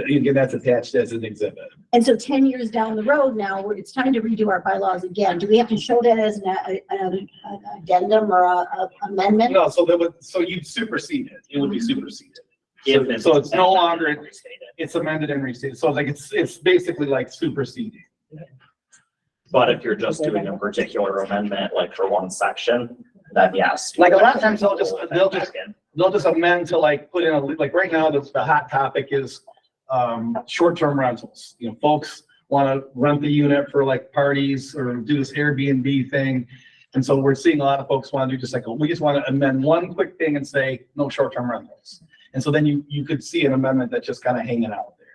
again, that's attached as an exhibit. And so 10 years down the road now, it's time to redo our bylaws again. Do we have to show that as an addendum or a amendment? No, so you'd supersede it. It would be superseded. If So it's no longer, restated. it's amended and restated. So like it's basically like superseding. But if you're just doing a particular amendment, like for one section, then yes. Like a lot of times they'll just amend to like put in like right now, the hot topic is short-term rentals. You know, folks want to rent the unit for like parties or do this Airbnb thing. And so we're seeing a lot of folks want to do just like, we just want to amend one quick thing and say no short-term rentals. And so then you could see an amendment that's just kind of hanging out there.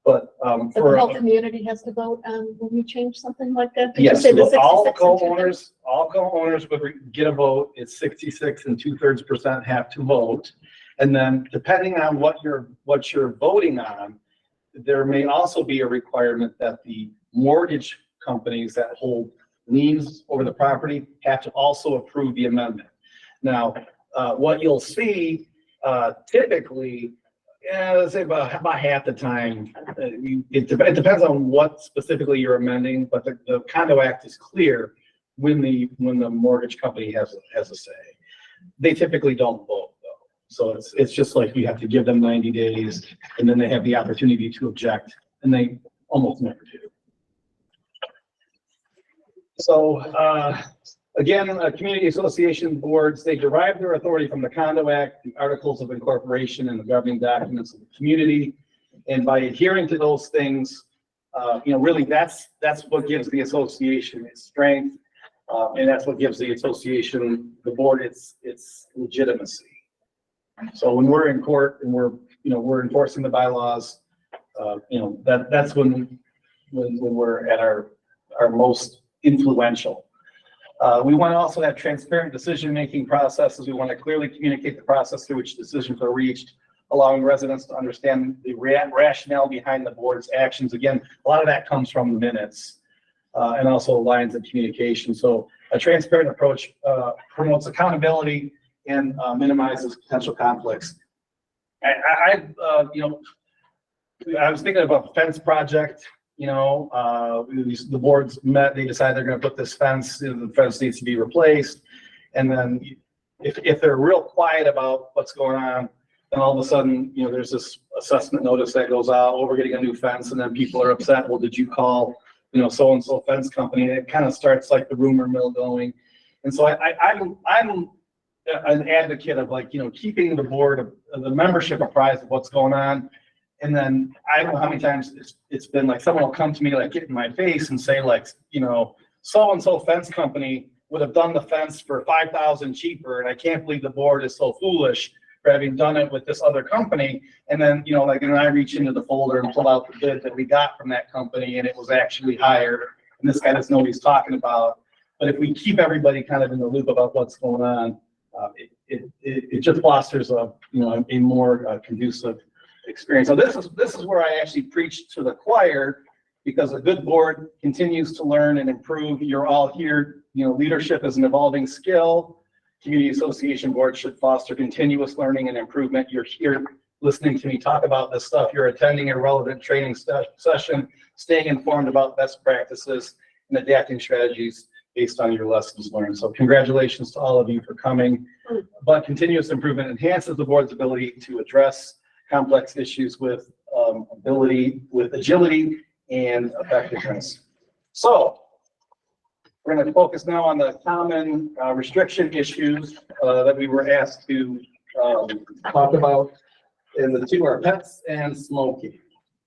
But So the whole community has to vote when we change something like that? Did you yes, say the all 66 and co-owners would get a vote. It's 66 2/3% have to vote. And then depending on what you're voting on, there may also be a requirement that the mortgage companies that hold liens over the property have to also approve the amendment. Now, what you'll see typically, let's say about half the time, it depends on what specifically you're amending, but the Condo Act is clear when the mortgage company has a say. They typically don't vote though. So it's just like you have to give them 90 days and then they have the opportunity to object, and they almost never do. So, again, community association boards, they derive their authority from the Condo Act, the Articles of Incorporation, and the governing documents of the community. And by adhering to those things, really that's what gives the association its strength. And that's what gives the association, the board, its legitimacy. So when we're in court and we're enforcing the bylaws, that's when we're at our most influential. We want to also have transparent decision-making processes. We want to clearly communicate the process through which decisions are reached, allowing residents to understand the rationale behind the board's actions. Again, a lot of that comes from the minutes and also lines of communication. So a transparent approach promotes accountability and minimizes potential conflicts. I was thinking about the fence project. The boards met, they decided they're gonna put this fence, the fence needs to be replaced. And then if they're real quiet about what's going on, then all of a sudden, there's this assessment notice that goes out, oh, we're getting a new fence, and then people are upset, well, did you call, so-and-so fence company? And it kind of starts like the rumor mill going. And so I'm an advocate of keeping the board, the membership apprised of what's going on. And then I don't know how many times it's been like someone will come to me, get in my face and say so-and-so fence company would have done the fence for $5,000 cheaper. And I can't believe the board is so foolish for having done it with this other company. And then, and I reach into the folder and pull out the bid that we got from that company, and it was actually higher. And this guy doesn't know what he's talking about. But if we keep everybody kind of in the loop about what's going on, it just fosters a more conducive experience. So this is where I actually preach to the choir, because a good board continues to learn and improve. You're all here. Leadership is an evolving skill. Community association boards should foster continuous learning and improvement. You're here listening to me talk about this stuff. You're attending a relevant training session, staying informed about best practices, and adapting strategies based on your lessons learned. So congratulations to all of you for coming. But continuous improvement enhances the board's ability to address complex issues with agility and effectiveness. So we're going to focus now on the common restriction issues that we were asked to talk about. And the two are pets and smoking.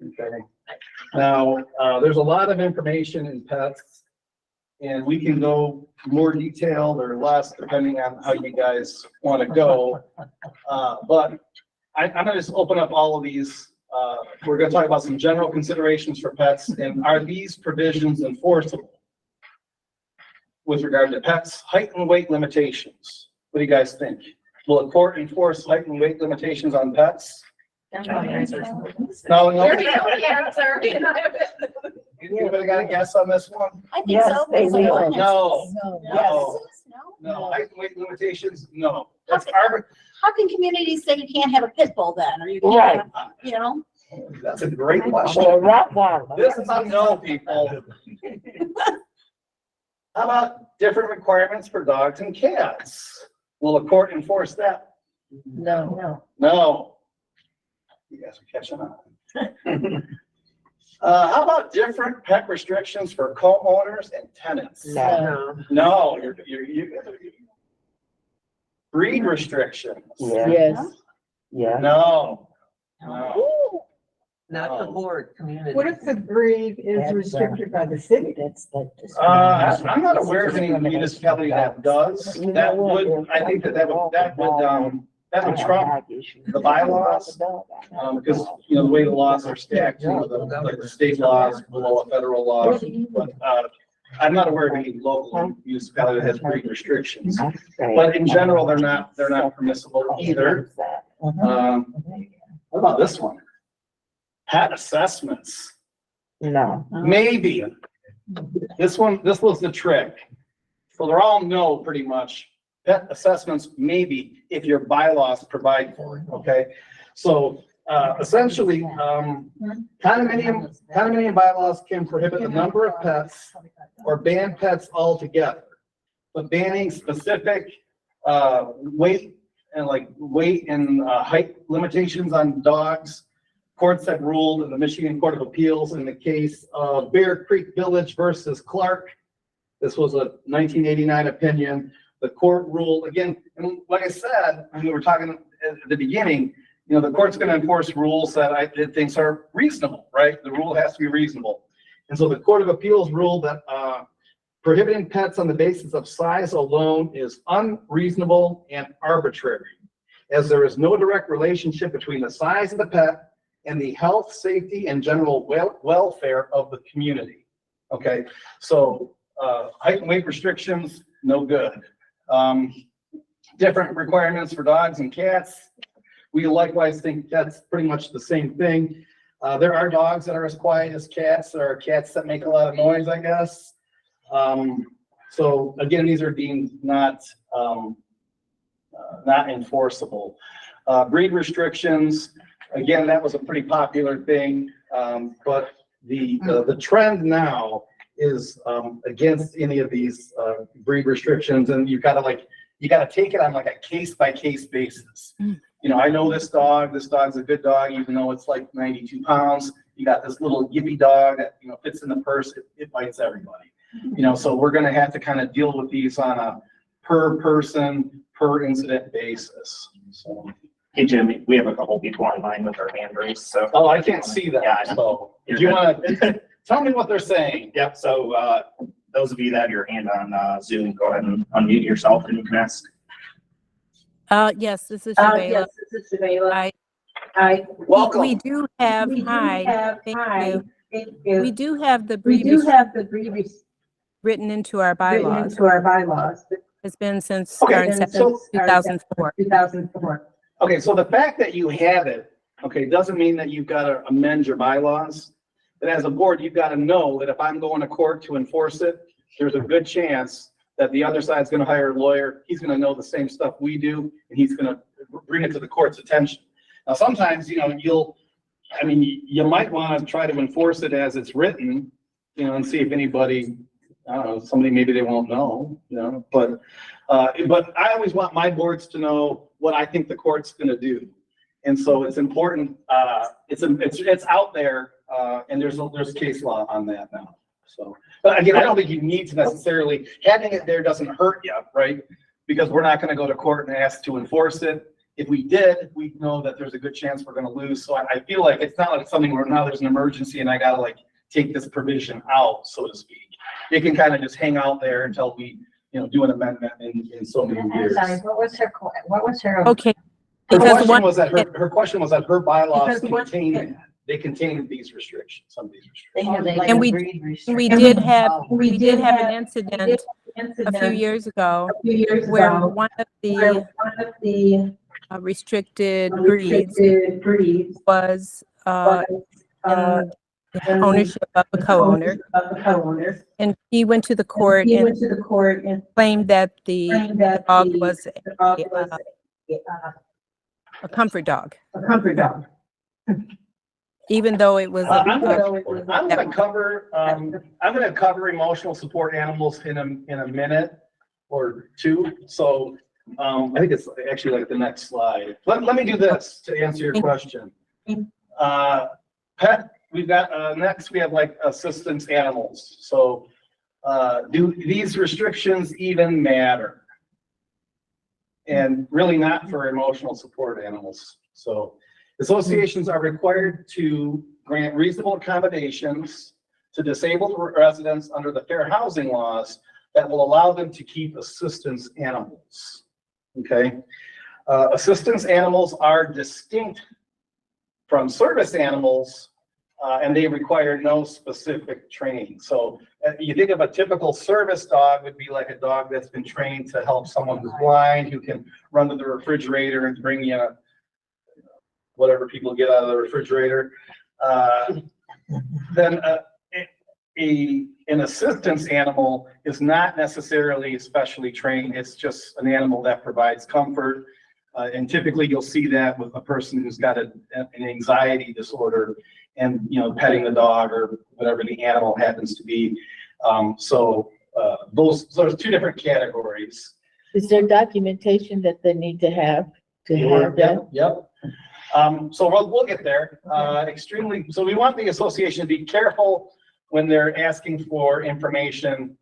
Okay. Now, there's a lot of information in pets, and we can go more detailed or less depending on how you guys want to go. But I'm going to just open up all of these. We're going to talk about some general considerations for pets, and are these provisions enforceable with regard to pets' height and weight limitations? What do you guys think? Will a court enforce height and weight limitations on pets? No. Anybody got a guess on this one? I think so. Yes, they will. No. Height and weight limitations? No. How can communities say you can't have a pit bull then, or you can't have, That's a great question. This is a no, people. How about different requirements for dogs and cats? Will a court enforce that? No. No. You guys are catching on. How about different pet restrictions for co-owners and tenants? No. You're breed restrictions? Yes. No. Not the board, community. What if the breed is restricted by the city? I'm not aware of any municipality that does. That would, I think that would trump the bylaws. Because, the way the laws are stacked, the state laws below a federal law. But, I'm not aware of any local municipality that has breed restrictions. But in general, they're not permissible either. What about this one? Pet assessments. No. Maybe. This was the trick. So they're all no, pretty much. Pet assessments, maybe, if your bylaws provide for it, okay? So, essentially, condominium bylaws can prohibit the number of pets or ban pets altogether. but banning specific, weight and height limitations on dogs. Courts have ruled in the Michigan Court of Appeals in the case of Bear Creek Village versus Clark. This was a 1989 opinion. The court ruled again, and like I said, when we were talking at the beginning, you know, the court's going to enforce rules that it thinks are reasonable, right? The rule has to be reasonable. And so the Court of Appeals ruled that prohibiting pets on the basis of size alone is unreasonable and arbitrary, as there is no direct relationship between the size of the pet and the health, safety, and general welfare of the community. Okay, so height and weight restrictions, no good. Different requirements for dogs and cats. We likewise think that's pretty much the same thing. There are dogs that are as quiet as cats. There are cats that make a lot of noise, I guess. So again, these are deemed not enforceable. Breed restrictions, again, that was a pretty popular thing, but the trend now is against any of these breed restrictions, and you gotta take it on like a case-by-case basis. You know, I know this dog's a good dog, even though it's like 92 pounds. You got this little yippy dog that, you know, fits in the purse, it bites everybody. You know, so we're gonna have to kind of deal with these on a per person, per incident basis, so. Hey, Jim, we have a couple people online with our hand raised, so. Oh, I can't see that, Yeah, I know. so if you wanna, tell me what they're saying. Yep, so, those of you that have your hand on, Zoom, go ahead and unmute yourself and you can ask. Yes, this is Shabela. Welcome. We do have, thank you. We do have the We breed do have the breed written into our written bylaws. into our bylaws. It's been since Okay, our inception, so- 2004. 2004. Okay, so the fact that you have it, okay, doesn't mean that you've got to amend your bylaws. But as a board, you've got to know that if I'm going to court to enforce it, there's a good chance that the other side's going to hire a lawyer. He's going to know the same stuff we do, and he's going to bring it to the court's attention. Now, sometimes, you know, you might want to try to enforce it as it's written, you know, and see if anybody, I don't know, somebody maybe they won't know, you know, but I always want my boards to know what I think the court's going to do. And so it's important, it's out there, and there's case law on that now. So, but again, I don't think you need to necessarily, having it there doesn't hurt you, right? Because we're not going to go to court and ask to enforce it. If we did, we know that there's a good chance we're going to lose. So I feel like it's not like something where now there's an emergency and I got to like take this provision out, so to speak. It can kind of just hang out there until we, you know, do an amendment in so many years. I'm sorry, what was her? Okay. Her Because question one, was that her question was that her bylaws Because what- contain that. They contain these restrictions, some of these They restrictions. have like And a we- breed restriction. we did have an incident incident a few years ago a few years where ago, one of where the one of the restricted breeds restricted breeds was was, in the ownership of a co-owner. Of the co-owner. And he went to the court He and went to the court and claimed that the claimed that dog the was the dog was a comfort dog, a comfort dog. even though it was I'm a, gonna cover emotional support animals in a minute or two. So I think it's actually like the next slide. Let me do this to answer your question. Pet, we've got next we have like assistance animals. So do these restrictions even matter? And really not for emotional support animals. So associations are required to grant reasonable accommodations to disabled residents under the fair housing laws that will allow them to keep assistance animals. Okay. Assistance animals are distinct from service animals, and they require no specific training. So you think of a typical service dog would be like a dog that's been trained to help someone who's blind, who can run to the refrigerator and bring you whatever people get out of the refrigerator. Then an assistance animal is not necessarily specially trained. It's just an animal that provides comfort. And typically you'll see that with a person who's got an anxiety disorder and, you know, petting the dog or whatever the animal happens to be. So so there's two different categories. Is there documentation that they need to have that? Yep. So we'll get there. So we want the association to be careful when they're asking for information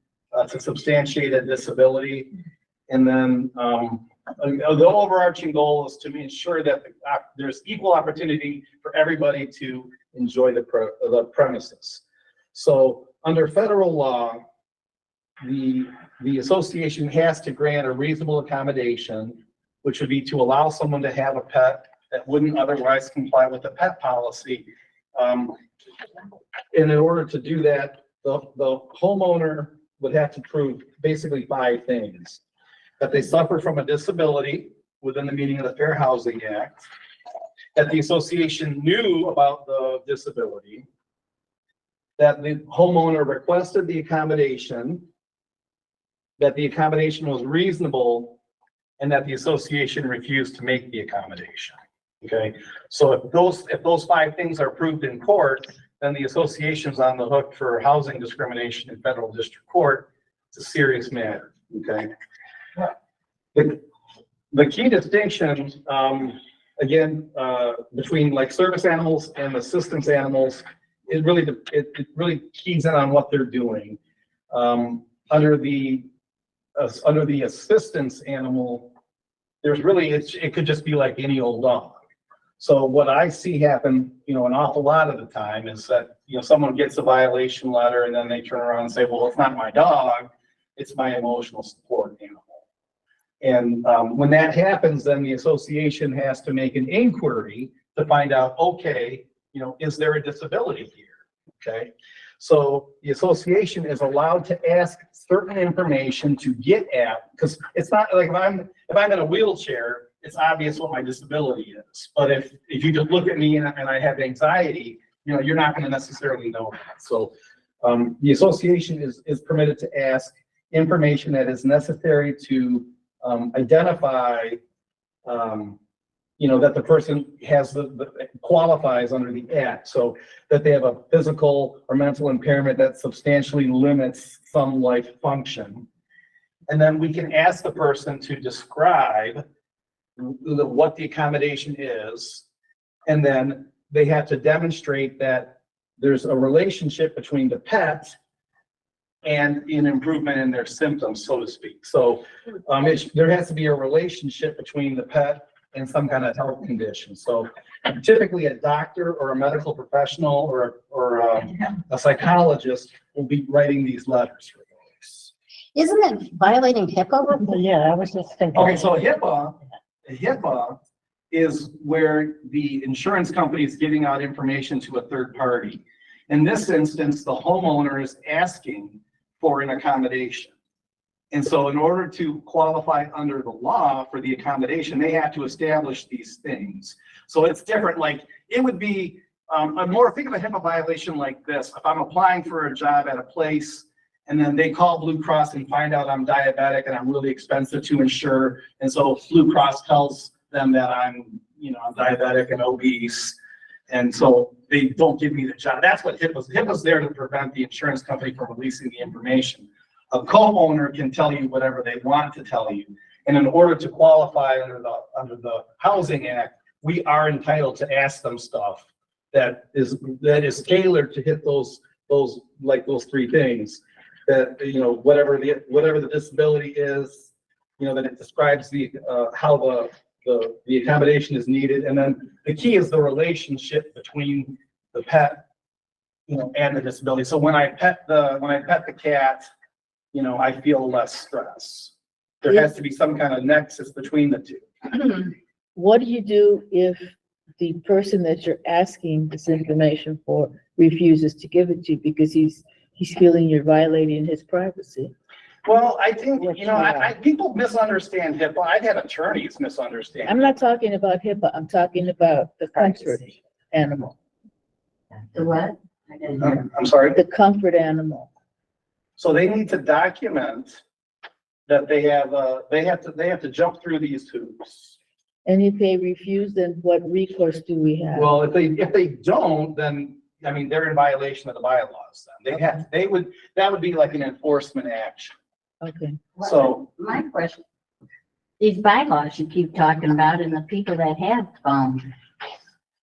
to substantiate a disability. And then the overarching goal is to ensure that there's equal opportunity for everybody to enjoy the premises. So under federal law, the association has to grant a reasonable accommodation, which would be to allow someone to have a pet that wouldn't otherwise comply with the pet policy. And in order to do that, the homeowner would have to prove basically 5 things: that they suffer from a disability within the meaning of the Fair Housing Act, that the association knew about the disability, that the homeowner requested the accommodation, that the accommodation was reasonable, and that the association refused to make the accommodation. Okay, so if those 5 things are proved in court, then the association's on the hook for housing discrimination in federal district court. It's a serious matter. Okay. The key distinction, again, between like service animals and assistance animals, it really keys in on what they're doing. Under the assistance animal, there's really, it could just be like any old dog. So what I see happen, an awful lot of the time is that, someone gets a violation letter and then they turn around and say, well, it's not my dog, it's my emotional support animal. And when that happens, then the association has to make an inquiry to find out, okay, is there a disability here? Okay. So the association is allowed to ask certain information to get at, because it's not like if I'm in a wheelchair, it's obvious what my disability is. But if you just look at me and I have anxiety, you're not going to necessarily know that. So the association is permitted to ask information that is necessary to identify, that the person has qualifies under the act, so that they have a physical or mental impairment that substantially limits some life function. And then we can ask the person to describe what the accommodation is, and then they have to demonstrate that there's a relationship between the pet and an improvement in their symptoms, so to speak. So there has to be a relationship between the pet and some kind of health condition. So typically a doctor or a medical professional or a psychologist will be writing these letters for folks. Isn't it violating HIPAA? Yeah, I was just thinking. Okay, so HIPAA is where the insurance company is giving out information to a third party. In this instance, the homeowner is asking for an accommodation. And so in order to qualify under the law for the accommodation, they have to establish these things. So it's different. Like it would be think of a HIPAA violation like this. If I'm applying for a job at a place and then they call Blue Cross and find out I'm diabetic and I'm really expensive to insure. And so Blue Cross tells them that I'm diabetic and obese. And so they don't give me the job. That's what HIPAA's there to prevent the insurance company from releasing the information. A co-owner can tell you whatever they want to tell you. And in order to qualify under the Housing Act, we are entitled to ask them stuff that is tailored to hit those 3 things. That, whatever the disability is, that it describes how the accommodation is needed. And then the key is the relationship between the pet, and the disability. So when I pet the cat, I feel less stress. There has to be some kind of nexus between the two. What do you do if the person that you're asking this information for refuses to give it to you because he's feeling you're violating his privacy? Well, I think, people misunderstand HIPAA. I've had attorneys misunderstand. I'm not talking about HIPAA, I'm talking about the comfort animal. The what? I'm sorry. The comfort animal. So they need to document that they have to jump through these hoops. And if they refuse, then what recourse do we have? Well, if they don't, then I mean, they're in violation of the bylaws. Then. That would be like an enforcement action. Okay. So, My question, these bylaws you keep talking about and the people that have,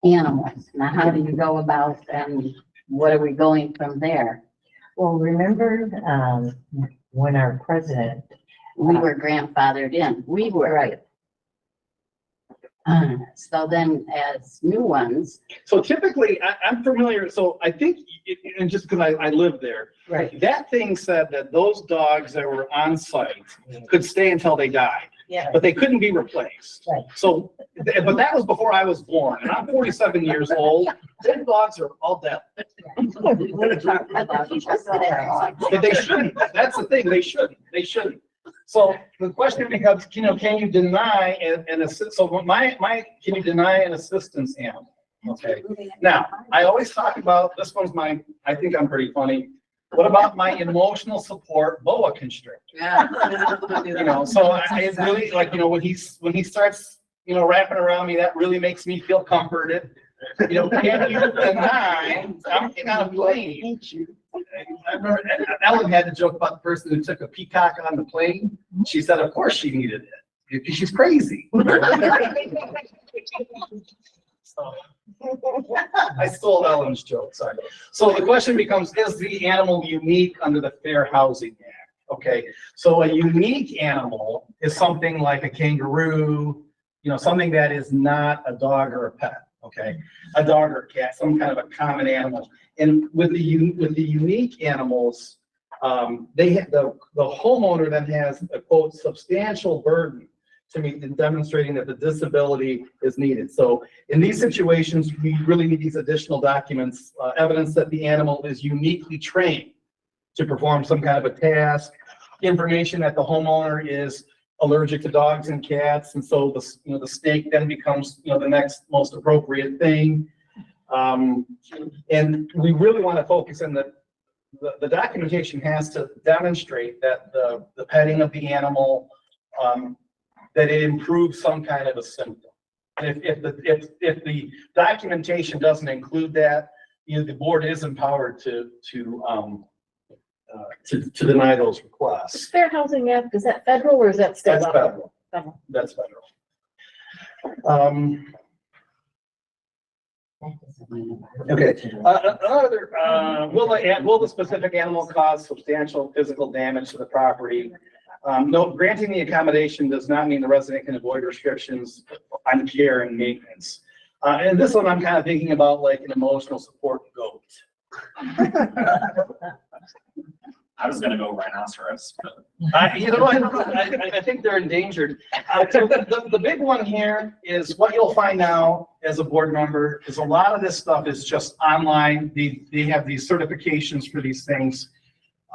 animals, now how do you go about, and what are we going from there? Well, remember, when our president, We were grandfathered in, we were. right, So then as new ones, so typically, I'm familiar, so I think, and just because I live there, right, that thing said that those dogs that were on site could stay until they died, yeah, but they couldn't be replaced. Right. So, but that was before I was born, and I'm 47 years old. Them dogs are all dead. But they shouldn't. That's the thing. They shouldn't. So the question becomes, can you deny an assist? So can you deny an assistance animal? Okay. Now, I always talk about, this one's I think I'm pretty funny. What about my emotional support boa constrictor? So I really like, when he starts, wrapping around me, that really makes me feel comforted. Can you deny something on a plane? I remember Ellen had to joke about the person who took a peacock on the plane. She said, of course she needed it, because she's crazy. So, I stole Ellen's joke, sorry. So the question becomes, is the animal unique under the Fair Housing Act? Okay, so a unique animal is something like a kangaroo, something that is not a dog or a pet. Okay, a dog or a cat, some kind of a common animal. And with the unique animals, they have the homeowner then has a quote substantial burden to meet in demonstrating that the disability is needed. So in these situations, we really need these additional documents, evidence that the animal is uniquely trained to perform some kind of a task, information that the homeowner is allergic to dogs and cats, and so the stake then becomes the next most appropriate thing. And we really want to focus on the documentation has to demonstrate that the petting of the animal, that it improves some kind of a symptom. And if the documentation doesn't include that, the board is empowered to deny those requests. Fair Housing Act, is that federal or is that state? That's federal. Federal. That's federal. Okay. Another, will the specific animal cause substantial physical damage to the property? No, granting the accommodation does not mean the resident can avoid restrictions on care and maintenance. And this one, I'm kind of thinking about like an emotional support goat. I was gonna go rhinoceros, but I think they're endangered. So the big one here is what you'll find now as a board member is a lot of this stuff is just online. They have these certifications for these things.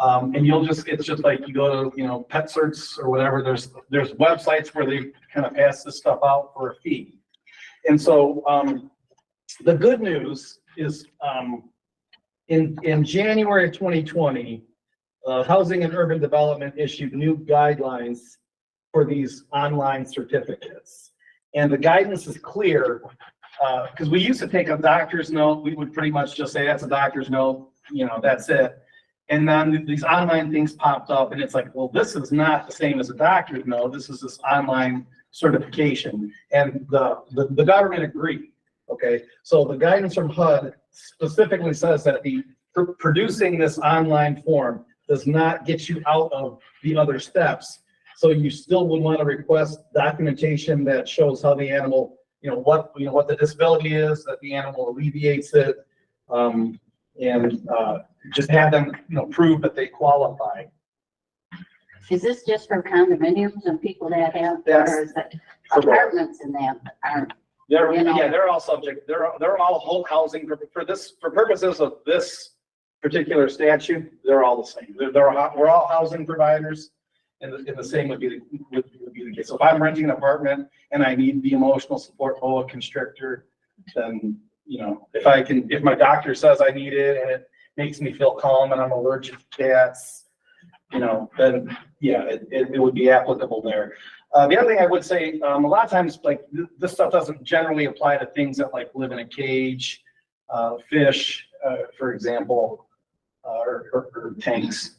And it's just like you go to, Pet Search or whatever, there's websites where they kind of pass this stuff out for a fee. And so, the good news is, in January of 2020, Housing and Urban Development issued new guidelines for these online certificates. And the guidance is clear, because we used to take a doctor's note. We would pretty much just say, that's a doctor's note, that's it. And then these online things popped up and it's like, well, this is not the same as a doctor's note. This is this online certification. And the government agreed. Okay. So the guidance from HUD specifically says that producing this online form does not get you out of the other steps. So you still would want to request documentation that shows how the animal, what the disability is, that the animal alleviates it. And just have them, prove that they qualify. is this just for condominiums and people that have, Yes. or is it apartments in that aren't? They're all subject. They're all whole housing for purposes of this particular statute. They're all the same. We're all housing providers, and the same would be the case. So if I'm renting an apartment and I need the emotional support boa constrictor, then if my doctor says I need it and it makes me feel calm and I'm allergic to cats, then yeah, it would be applicable there. The other thing I would say, a lot of times, like this stuff doesn't generally apply to things that like live in a cage, fish, for example, or tanks.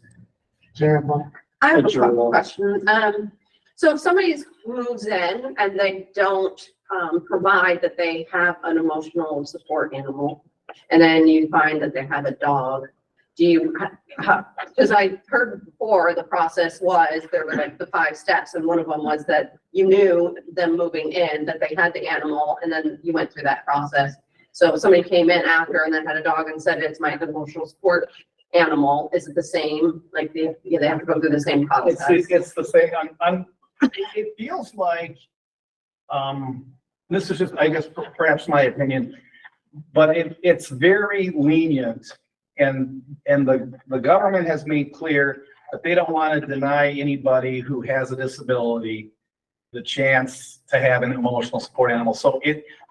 Terrible. I have a Adjournal. question. So if somebody moves in and they don't, provide that they have an emotional support animal, and then you find that they have a dog, do you, because I heard before the process was, there were like the 5 steps, and one of them was that you knew them moving in, that they had the animal, and then you went through that process. So if somebody came in after and then had a dog and said, it's my emotional support animal, is it the same? Like they have to go through the same process? It's the same, it feels like, this is just, I guess, perhaps my opinion, but it's very lenient, and the government has made clear that they don't want to deny anybody who has a disability the chance to have an emotional support animal. So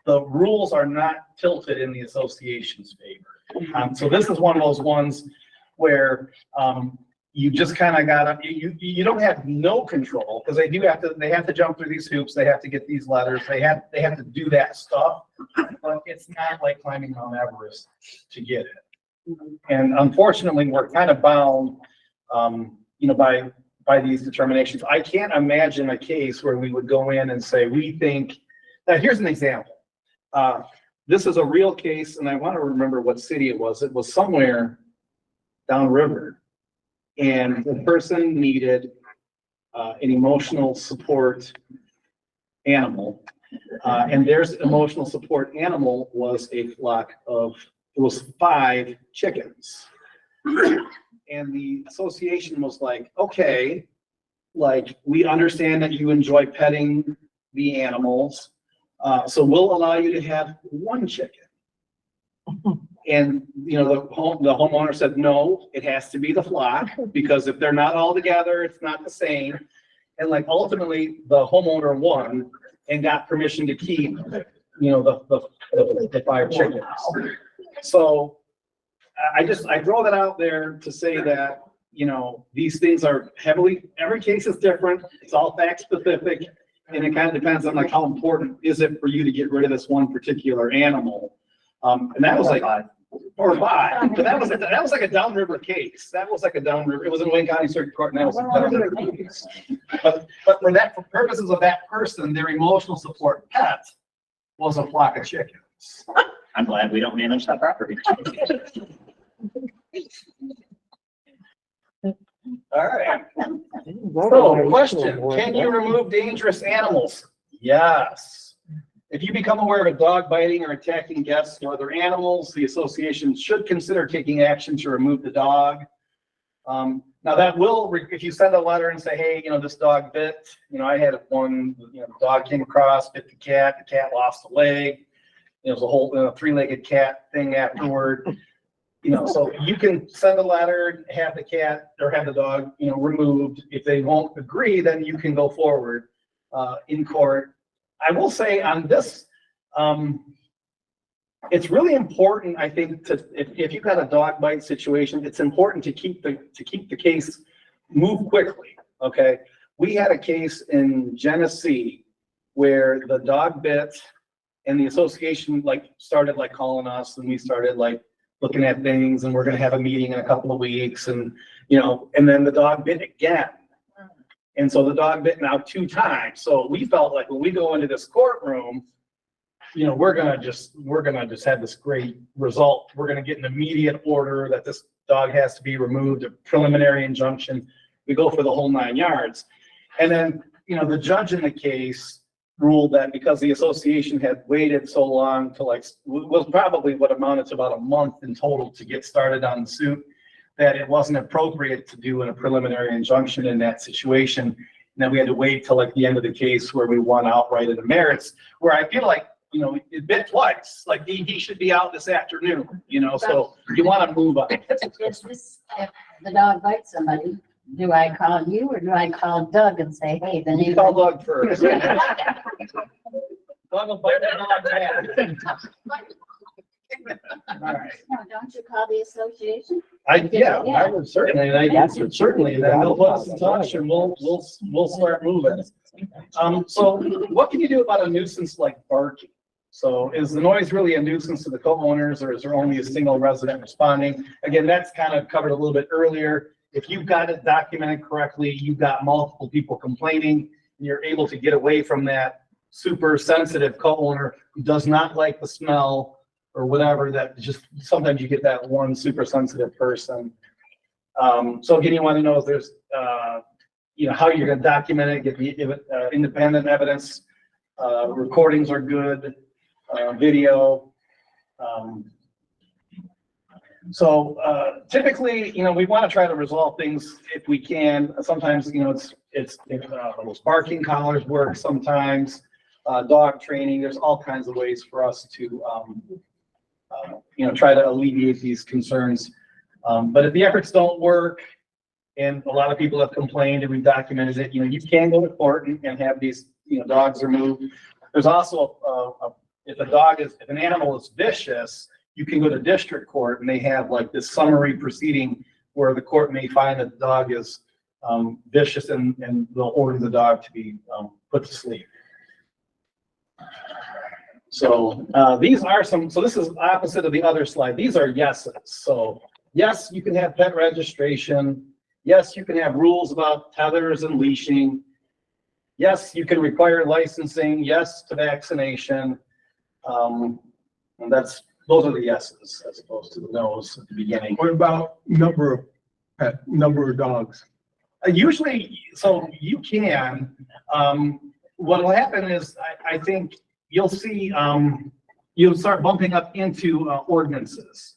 the rules are not tilted in the association's favor. So this is one of those ones where, you just kind of gotta, you don't have no control, because they have to jump through these hoops, they have to get these letters, they have to do that stuff, but it's not like climbing Mount Everest to get it. And unfortunately, we're kind of bound, by these determinations. I can't imagine a case where we would go in and say, we think, now here's an example. This is a real case, and I want to remember what city it was. It was somewhere downriver. And the person needed an emotional support animal. And their emotional support animal was a flock of, it was 5 chickens. And the association was like, okay, like, we understand that you enjoy petting the animals, so we'll allow you to have 1 chicken. And, the homeowner said, no, it has to be the flock, because if they're not all together, it's not the same. And like, ultimately, the homeowner won and got permission to keep, the 5 chickens. So I throw that out there to say that, these things are every case is different. It's all fact specific. And it kind of depends on like, how important is it for you to get rid of this one particular animal? And that was like, or 5, but that was like a downriver case. That was like a downriver. It was in Wayne County Circuit Court, and that was a downriver case. But for purposes of that person, their emotional support pet was a flock of chickens. I'm glad we don't manage that property. All right. So, question: can you remove dangerous animals? Yes. If you become aware of a dog biting or attacking guests or other animals, the association should consider taking action to remove the dog. Now that will, if you send a letter and say, hey, this dog bit, I had one, the dog came across, bit the cat lost a leg. It was a whole 3-legged cat thing afterward. So you can send a letter, have the cat or have the dog, removed. If they won't agree, then you can go forward in court. I will say on this, it's really important, I think, if you've got a dog bite situation, it's important to keep the case move quickly. Okay, we had a case in Genesee where the dog bit, and the association started calling us, and we started looking at things, and we're going to have a meeting in a couple of weeks, and and then the dog bit again. And so the dog bit now 2 times. So we felt like when we go into this courtroom, we're gonna just have this great result. We're gonna get an immediate order that this dog has to be removed, a preliminary injunction. We go for the whole 9 yards. And then, the judge in the case ruled that because the association had waited so long to was probably what amounted to about a month in total to get started on the suit, that it wasn't appropriate to do a preliminary injunction in that situation. And then we had to wait till the end of the case where we won outright in the merits, where I feel like, it bit twice, he should be out this afternoon, so you want to move on. Is this, if the dog bites somebody, do I call you or do I call Doug and say, hey, the You name? call Doug first. Doug will bite the dog back. All right. No, don't you call the association? I would certainly, and I would certainly, and then they'll put us in touch and we'll start moving. So what can you do about a nuisance like barking? So is the noise really a nuisance to the co-owners, or is there only a single resident responding? Again, that's kind of covered a little bit earlier. If you've got it documented correctly, you've got multiple people complaining, and you're able to get away from that super sensitive co-owner who does not like the smell or whatever, that just, sometimes you get that one super sensitive person. So again, you want to know if there's, how you're going to document it, get the independent evidence. Recordings are good, video. Typically, we want to try to resolve things if we can. Sometimes, those barking collars work sometimes, dog training. There's all kinds of ways for us to, try to alleviate these concerns. But if the efforts don't work, and a lot of people have complained and we've documented it, you can go to court and have these, dogs removed. There's also, if an animal is vicious, you can go to district court and they have like this summary proceeding where the court may find that the dog is vicious and they'll order the dog to be put to sleep. So these are so this is opposite of the other slide. These are yeses. So yes, you can have pet registration. Yes, you can have rules about tethers and leashing. Yes, you can require licensing. Yes to vaccination. And those are the yeses as opposed to the no's at the beginning. What about number of dogs? Usually, so you can. What will happen is, I think you'll see, you'll start bumping up into ordinances.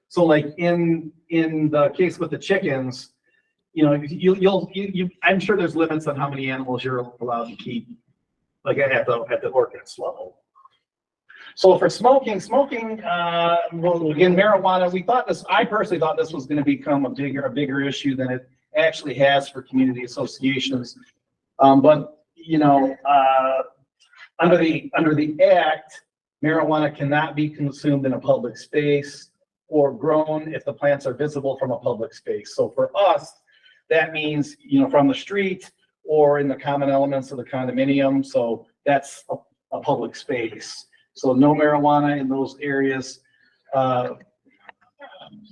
So like in the case with the chickens, I'm sure there's limits on how many animals you're allowed to keep, like at the ordinance level. So for smoking, well, again, marijuana, I personally thought this was going to become a bigger issue than it actually has for community associations. But under the act, marijuana cannot be consumed in a public space or grown if the plants are visible from a public space. So for us, that means, from the street or in the common elements of the condominium. So that's a public space. So no marijuana in those areas. Get out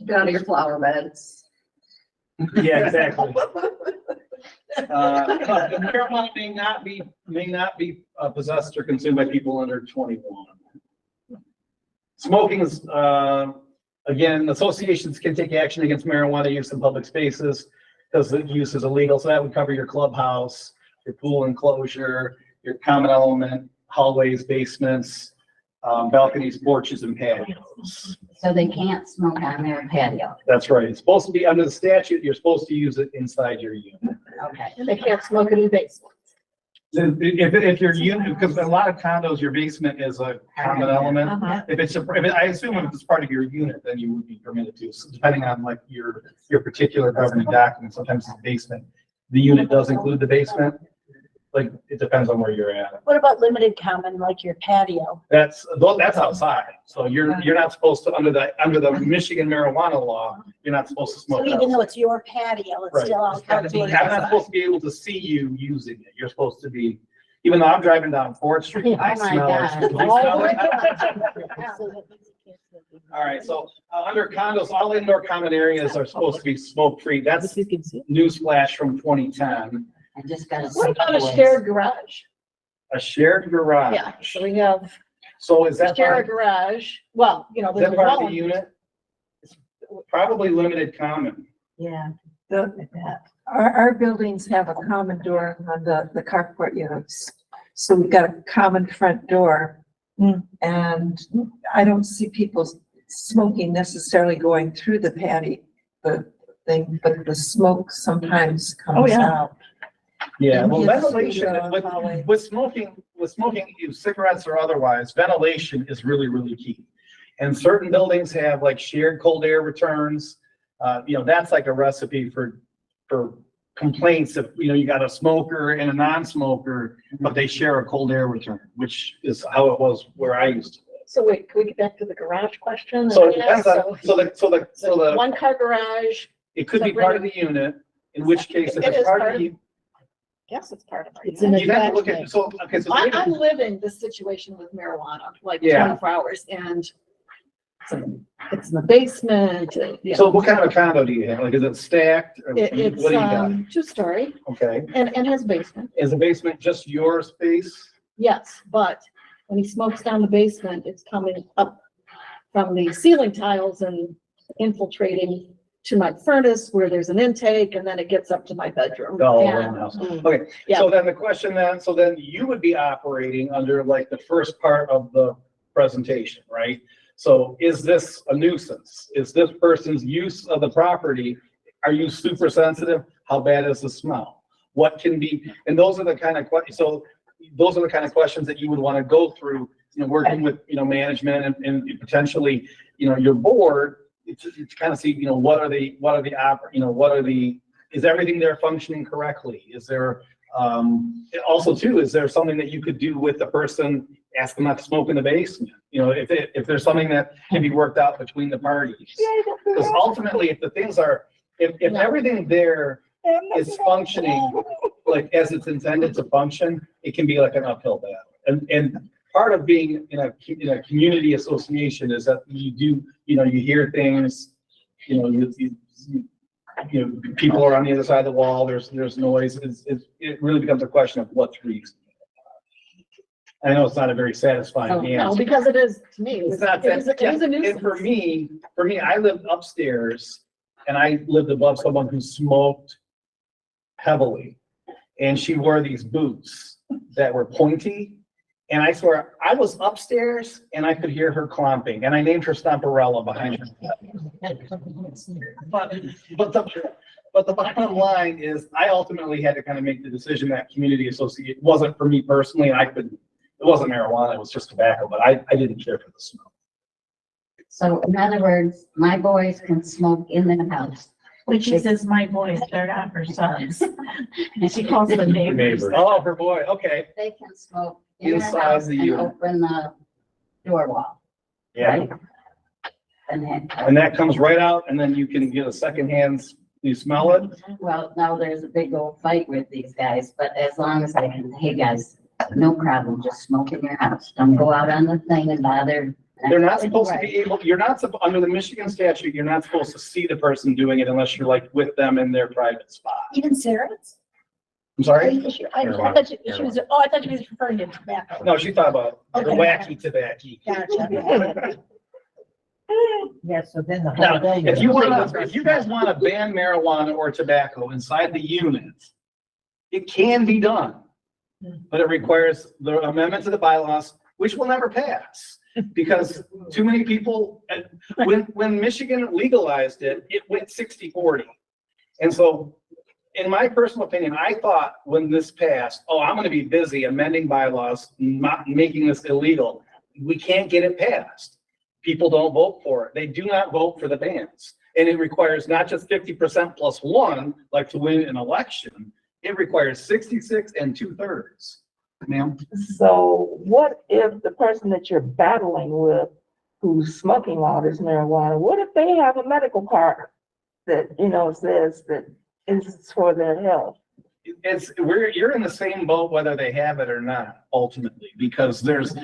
of your flower beds. Yeah, exactly. Marijuana may not be possessed or consumed by people under 21. Smoking is, again, associations can take action against marijuana use in public spaces because the use is illegal. So that would cover your clubhouse, your pool enclosure, your common element, hallways, basements, balconies, porches, and patios. So they can't smoke on their patio. That's right. It's supposed to be under the statute. You're supposed to use it inside your unit. Okay. And they can't smoke in the basement. If your unit, because a lot of condos, your basement is a common element. Uh-huh. I assume if it's part of your unit, then you would be permitted to. So depending on like your particular governing document, sometimes it's the basement. The unit does include the basement. Like, it depends on where you're at. What about limited common, like your patio? That's outside. So you're not supposed to, under the Michigan marijuana law, you're not supposed to smoke So even outside. though it's your patio, it's Right. still out. I'm not supposed to be able to see you using it. You're supposed to be, even though I'm driving down 4th Street, I Oh my smell God. it. So that- All right, so under condos, all indoor common areas are supposed to be smoke-free. That's You can see. newsflash from 2010. I just got to. What about a shared garage? A shared garage. Yeah, so we have So is a that shared part, garage. Well, is there's that a part of the dwelling. unit? It's probably limited common. Yeah. Our buildings have a common door on the carport units. So we've got a common front door. And I don't see people smoking necessarily going through the patio, the thing, but the smoke sometimes comes yeah. out. Yeah, well, Yes, ventilation, hallway. with smoking, cigarettes or otherwise, ventilation is really, really key. And certain buildings have like shared cold air returns. That's like a recipe for complaints if, you got a smoker and a non-smoker, but they share a cold air return, which is how it was where I used to live. So wait, can we get back to the garage question? So it depends on, so the, One car garage, it could be part of the unit, in which case if It it's is part part of of- the, guess it's part of our. It's an You have to look at, attachment. so, okay, so. I'm living this situation with marijuana, like Yeah. 24 hours, and it's in the basement. Yeah. So what kind of a condo do you have? Like, is it stacked? Or It's, what do you got? 2-story Okay. and has a basement. Is the basement just your space? Yes, but when he smokes down the basement, it's coming up from the ceiling tiles and infiltrating to my furnace where there's an intake, and then it gets up to my bedroom. All And- around the house. Okay, Yeah. so then the question then, so then you would be operating under like the first part of the presentation, right? So is this a nuisance? Is this person's use of the property, are you super sensitive? How bad is the smell? What can be, and those are the kind of so those are the kind of questions that you would want to go through, you know, working with, you know, management and potentially, you know, your board to kind of see, you know, what are the is everything there functioning correctly? Is there, also too, is there something that you could do with the person, ask them not to smoke in the basement? You know, if there's something that can be worked out between the parties. Because ultimately, if the things are, if everything there is functioning like as it's intended to function, it can be like an uphill battle. And part of being in a community association is that you do, you know, you hear things, you know, people are on the other side of the wall, there's noise, it really becomes a question of what's reasonable. I know it's not a very satisfying No, answer. because it is, to me, It's not it is a and nuisance. for me, I lived upstairs and I lived above someone who smoked heavily. And she wore these boots that were pointy. And I swear, I was upstairs and I could hear her clomping, and I named her Stomperella behind her. But the bottom line is, I ultimately had to kind of make the decision that community associate wasn't for me personally. It wasn't marijuana, it was just tobacco, but I didn't care for the smell. So in other words, my boys can smoke in their house. When she says my boys, they're not her sons. And she calls them neighbors. Neighbors. Oh, for boy, okay. They can smoke in their Inside house the and unit. open the door wall, Yeah. right? And then, And that comes right out, and then you can get a secondhand, you smell it. well, now there's a big old fight with these guys, but as long as I can, hey, guys, no problem, just smoke in your house. Don't go out on the thing and bother. They're not supposed to be able, under the Michigan statute, you're not supposed to see the person doing it unless you're like with them in their private spot. Even cigarettes? I'm sorry? I thought she was, oh, I thought she was referring to tobacco. No, she thought about the Okay. wacky tobacco. Gotcha. Yeah, so then the Now, if you guys want to ban marijuana or tobacco inside the unit, it can be done. But it requires the amendment to the bylaws, which will never pass. Because too many people, when Michigan legalized it, it went 60-40. And so, in my personal opinion, I thought when this passed, oh, I'm gonna be busy amending bylaws, not making this illegal. We can't get it passed. People don't vote for it. They do not vote for the bans. And it requires not just 50% plus one, like to win an election. It requires 66 2/3. Ma'am? So what if the person that you're battling with, who's smoking all this marijuana, what if they have a medical card that, you know, says that is for their health? You're in the same boat whether they have it or not, ultimately, because there's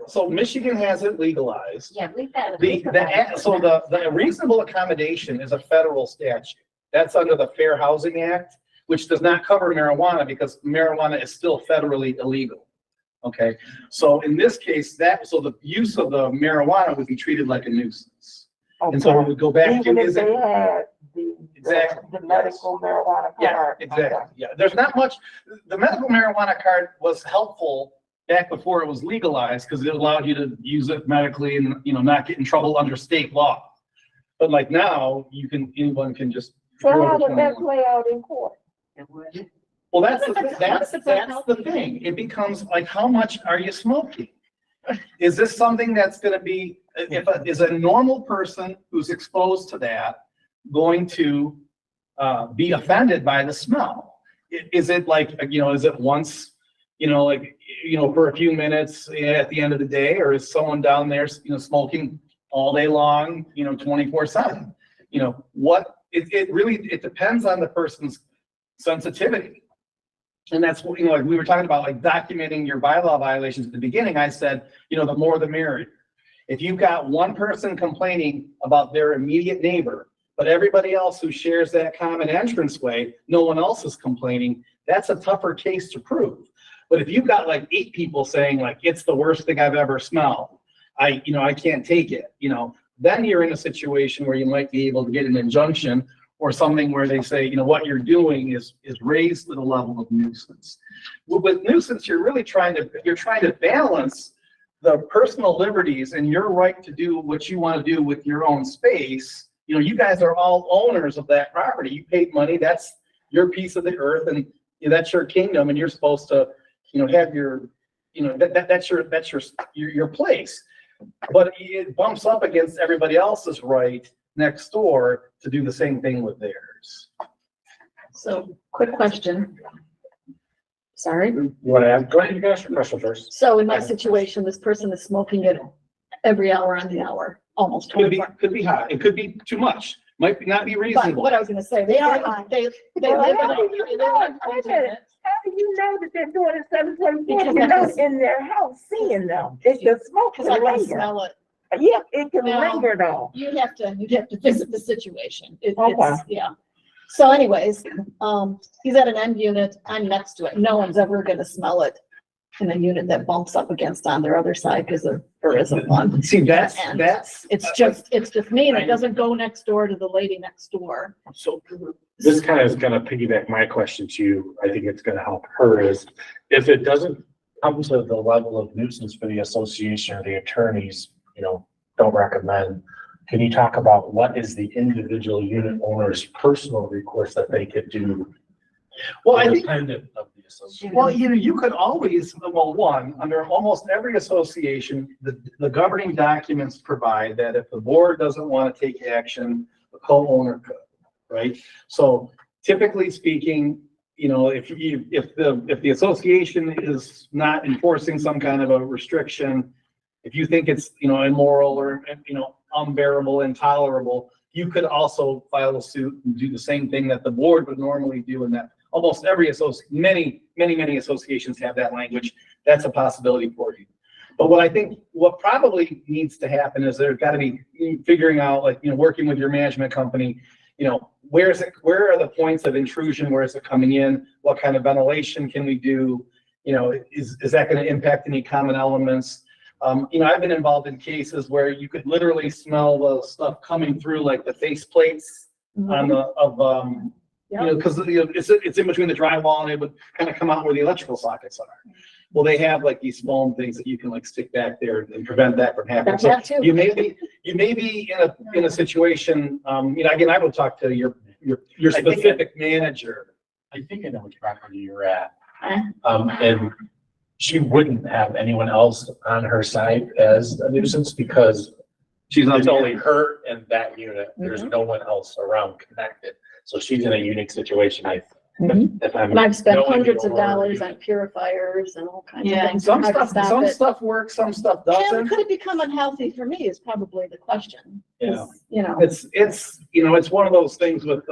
so Michigan has it legalized. Yeah, we've got. The reasonable accommodation is a federal statute. That's under the Fair Housing Act, which does not cover marijuana because marijuana is still federally illegal. Okay, so in this case, so the use of the marijuana would be treated like a nuisance. And so we would go back to, Even if is they it, had exactly, the medical marijuana yeah, card. exactly, yeah. There's not much, the medical marijuana card was helpful back before it was legalized because it allowed you to use it medically and, you know, not get in trouble under state law. But like now, anyone can just. So how would that play out in court? Well, that's the thing. It becomes like, how much are you smoking? Is this something that's gonna be, is a normal person who's exposed to that going to be offended by the smell? Is it like, you know, is it once, you know, like, you know, for a few minutes at the end of the day, or is someone down there, you know, smoking all day long, you know, 24/7? You know, what it really, it depends on the person's sensitivity. And that's what, like we were talking about, like documenting your bylaw violations at the beginning. I said, the more the merrier. If you've got one person complaining about their immediate neighbor, but everybody else who shares that common entranceway, no one else is complaining, that's a tougher case to prove. But if you've got like 8 people saying like, it's the worst thing I've ever smelled, I can't take it, then you're in a situation where you might be able to get an injunction or something where they say, what you're doing is raised to the level of nuisance. With nuisance, you're really trying to balance the personal liberties and your right to do what you want to do with your own space. You guys are all owners of that property. You paid money. That's your piece of the earth, and that's your kingdom, and you're supposed to, have your, that's your place. But it bumps up against everybody else's right next door to do the same thing with theirs. So, quick question. Sorry. You want to ask? Go ahead, you can ask your question first. So in my situation, this person is smoking it every hour on the hour, almost 24. Could be hot. It could be too much. Might not be But reasonable. what I was gonna say, they are, they live in a- How do you know that they're doing it 7:24? Because You're that's- not in their house seeing them. It's the smoke Cause I can can linger. smell it. Yeah, it can No. linger though. You'd have to visit the situation. Okay. Yeah. So anyways, he's at an end unit, I'm next to it. No one's ever gonna smell it in a unit that bumps up against on their other side because there isn't one. See, that's, It's just me, and it doesn't go next door to the lady next door. so This kind of is gonna piggyback my question to you. I think it's gonna help her is, if it doesn't come to the level of nuisance for the association or the attorneys, don't recommend, can you talk about what is the individual unit owner's personal recourse that they could do? Well, I think, Independent of the association. well, you could always, under almost every association, the governing documents provide that if the board doesn't want to take action, the co-owner could, right? So typically speaking, if the association is not enforcing some kind of a restriction, if you think it's, immoral or, unbearable, intolerable, you could also file a suit and do the same thing that the board would normally do, and that almost every many associations have that language. That's a possibility for you. But what probably needs to happen is there's got to be figuring out, like, working with your management company, where are the points of intrusion? Where is it coming in? What kind of ventilation can we do? Is that going to impact any common elements? I've been involved in cases where you could literally smell the stuff coming through, like the face plates on because it's in between the drywall, and it would kind of come out where the electrical sockets are. Well, they have like these foam things that you can like stick back there and prevent that from happening. So That too. you may be in a situation, again, I would talk to your specific manager. I think I know which property you're at. And she wouldn't have anyone else on her side as a nuisance because it's only her and that unit. There's no one else around connected. So she's in a unique situation. If I'm And I've spent knowing hundreds of your- dollars on purifiers and all kinds of Yeah, things. Some to try to stuff, stop some it. stuff works, some stuff And doesn't. could it become unhealthy for me is probably the question. Yeah. It's, It's one of those things with,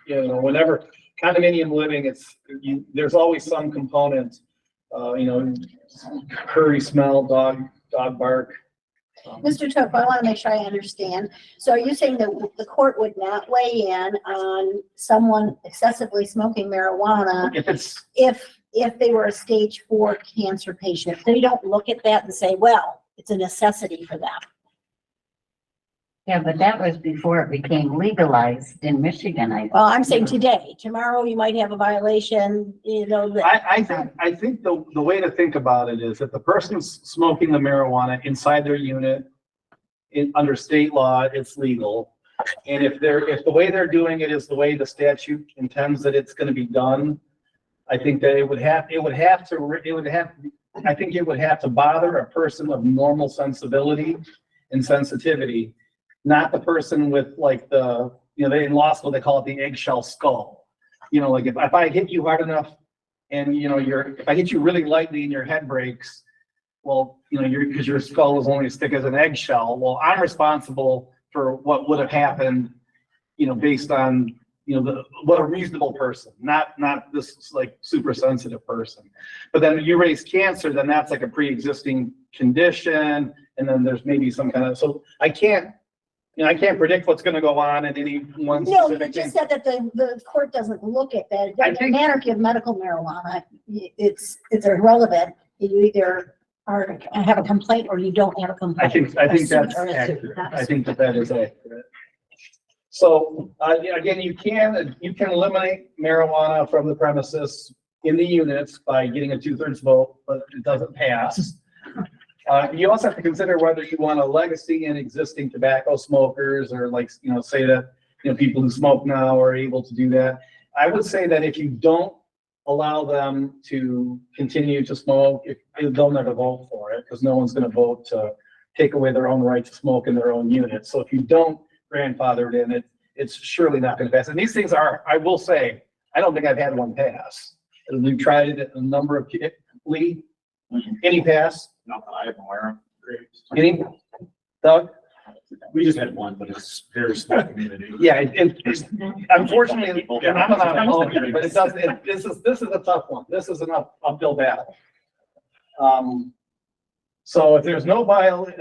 whenever condominium living, there's always some component, curry smell, dog bark. Mr. Tocco, I want to make sure I understand. So are you saying that the court would not weigh in on someone excessively smoking marijuana if they were a stage 4 cancer patient? They don't look at that and say, well, it's a necessity for them. Yeah, but that was before it became legalized in Michigan, Well, I'm saying today, tomorrow you might have a violation, that. I think the way to think about it is that the person's smoking the marijuana inside their unit, under state law, it's legal. And if the way they're doing it is the way the statute intends that it's going to be done, I think that it would have to bother a person of normal sensibility and sensitivity, not the person with like in law school, they call it the eggshell skull. Like if I hit you hard enough and, if I hit you really lightly and your head breaks, well, because your skull is only as thick as an eggshell. Well, I'm responsible for what would have happened based on, what a reasonable person, not this like super sensitive person. But then you raise cancer, then that's like a pre-existing condition, and then there's maybe some kind of, so I can't predict what's gonna go on in any one No, you specific just thing. said that the court doesn't look at that. It I doesn't think- matter if you have medical marijuana. It's irrelevant. You either have a complaint or you don't have a I complaint. think A suit that's or a suit, accurate. not a I suit. think that is accurate. So, again, you can eliminate marijuana from the premises in the units by getting a 2/3 vote, but it doesn't pass. You also have to consider whether you want a legacy in existing tobacco smokers, or like, say that, people who smoke now are able to do that. I would say that if you don't allow them to continue to smoke, they'll never vote for it, because no one's gonna vote to take away their own right to smoke in their own unit. So if you don't grandfather it in, it's surely not gonna pass. And these things are, I will say, I don't think I've had one pass. And we've tried it a number of, Lee, any pass? Not that I'm aware of. Any? Doug? We just had one, but it's very small community. Yeah, it's unfortunately, and I'm not a politician, but it doesn't, this is a tough one. This is an uphill battle. So if there's no bylaw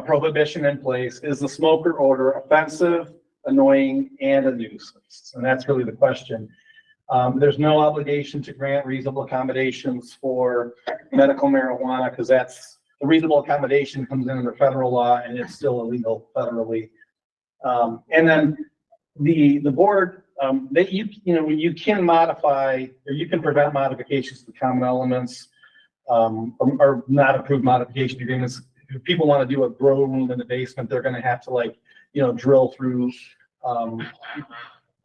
prohibition in place, is the smoker odor offensive, annoying, and a nuisance? And that's really the question. There's no obligation to grant reasonable accommodations for medical marijuana, because the reasonable accommodation comes in under federal law, and it's still illegal federally. And then the board, you can modify, or you can prevent modifications to common elements, or not approve modification agreements. If people want to do a grow room in the basement, they're going to have to drill through.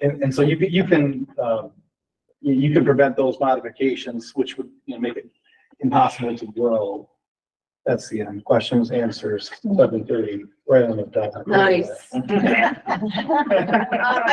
And so you can prevent those modifications, which would make it impossible to grow. That's the end. Questions, answers, 7:30, right on the dot. Nice. I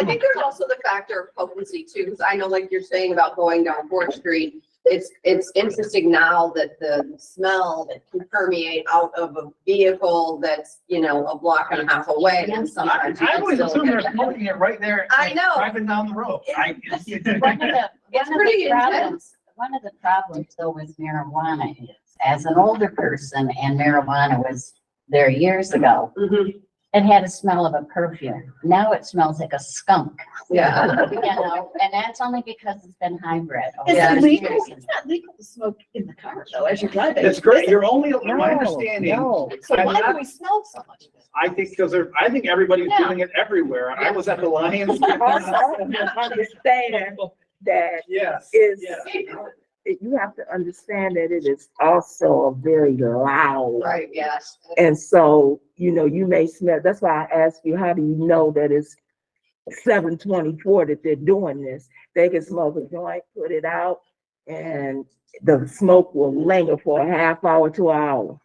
think there's also the factor of potency too, because I know, like you're saying about going down 4th Street, it's interesting now that the smell that can permeate out of a vehicle that's, a block and a half away, and sometimes you I can always still assume get they're it. smoking it right there. I know. Driving down the road. It's pretty intense. One of the problems though with marijuana is, as an older person, and marijuana was there years ago, it had a smell of a perfume. Now it smells like a skunk. Yeah. And that's only because it's been hybrid. over Yeah. the years. It's not legal to smoke in the car though, as you're driving. It's great. You're only, my understanding. So why do we smell so much? I think because I think everybody's doing it everywhere. I was at the Lions. Also, understand that Yes. is, yes. you have to understand that it is also a very loud. Right, yes. And so, you may smell, that's why I asked you, how do you know that it's 7:24 that they're doing this? They can smoke a joint, put it out, and the smoke will linger for a half hour to an hour.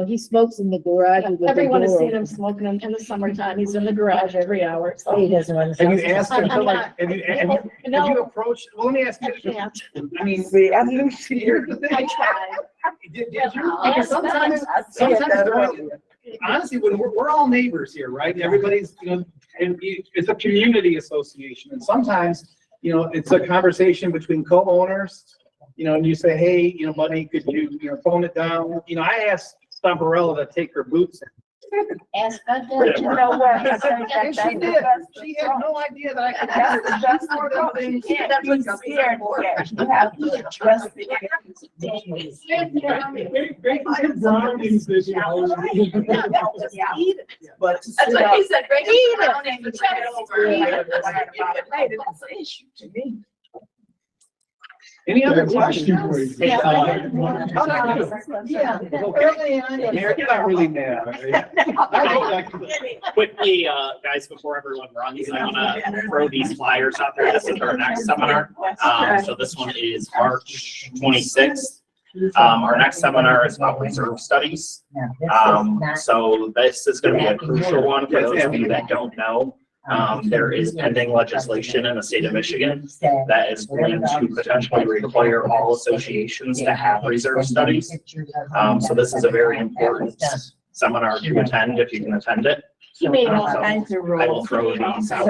He smokes in the garage with the Everyone has door seen him open. smoking them in the summertime. He's in the garage every hour. So. He doesn't want to. Have you asked him to I'm like, have you approached, well, let me ask I you, can't. I mean, See, I'm new here's the thing. I tried. Did you? Because sometimes honestly, when we're all neighbors here, right? Everybody's, it's a community association, and sometimes, it's a conversation between co-owners, and you say, hey, buddy, could you, phone it down? I asked Stamparella to take her boots in. Ask Bud But you know what? And she did. She had no idea that I could. That's more than things. You have to scared of that. You have to address the issues. But to That's sit what up- he said, right? It's an issue to me. Any other questions? Yeah. Yeah. Mayor, you're not really mad. Quickly, guys, before everyone runs, I want to throw these flyers out there. This is our next seminar. So this one is March 26th. Our next seminar is about reserve studies. So this is going to be a crucial one for those of you that don't know. There is pending legislation in the state of Michigan that is going to potentially require all associations to have reserve studies. So this is a very important seminar to attend if you can attend it. You made all So kinds of I will rules. throw these out.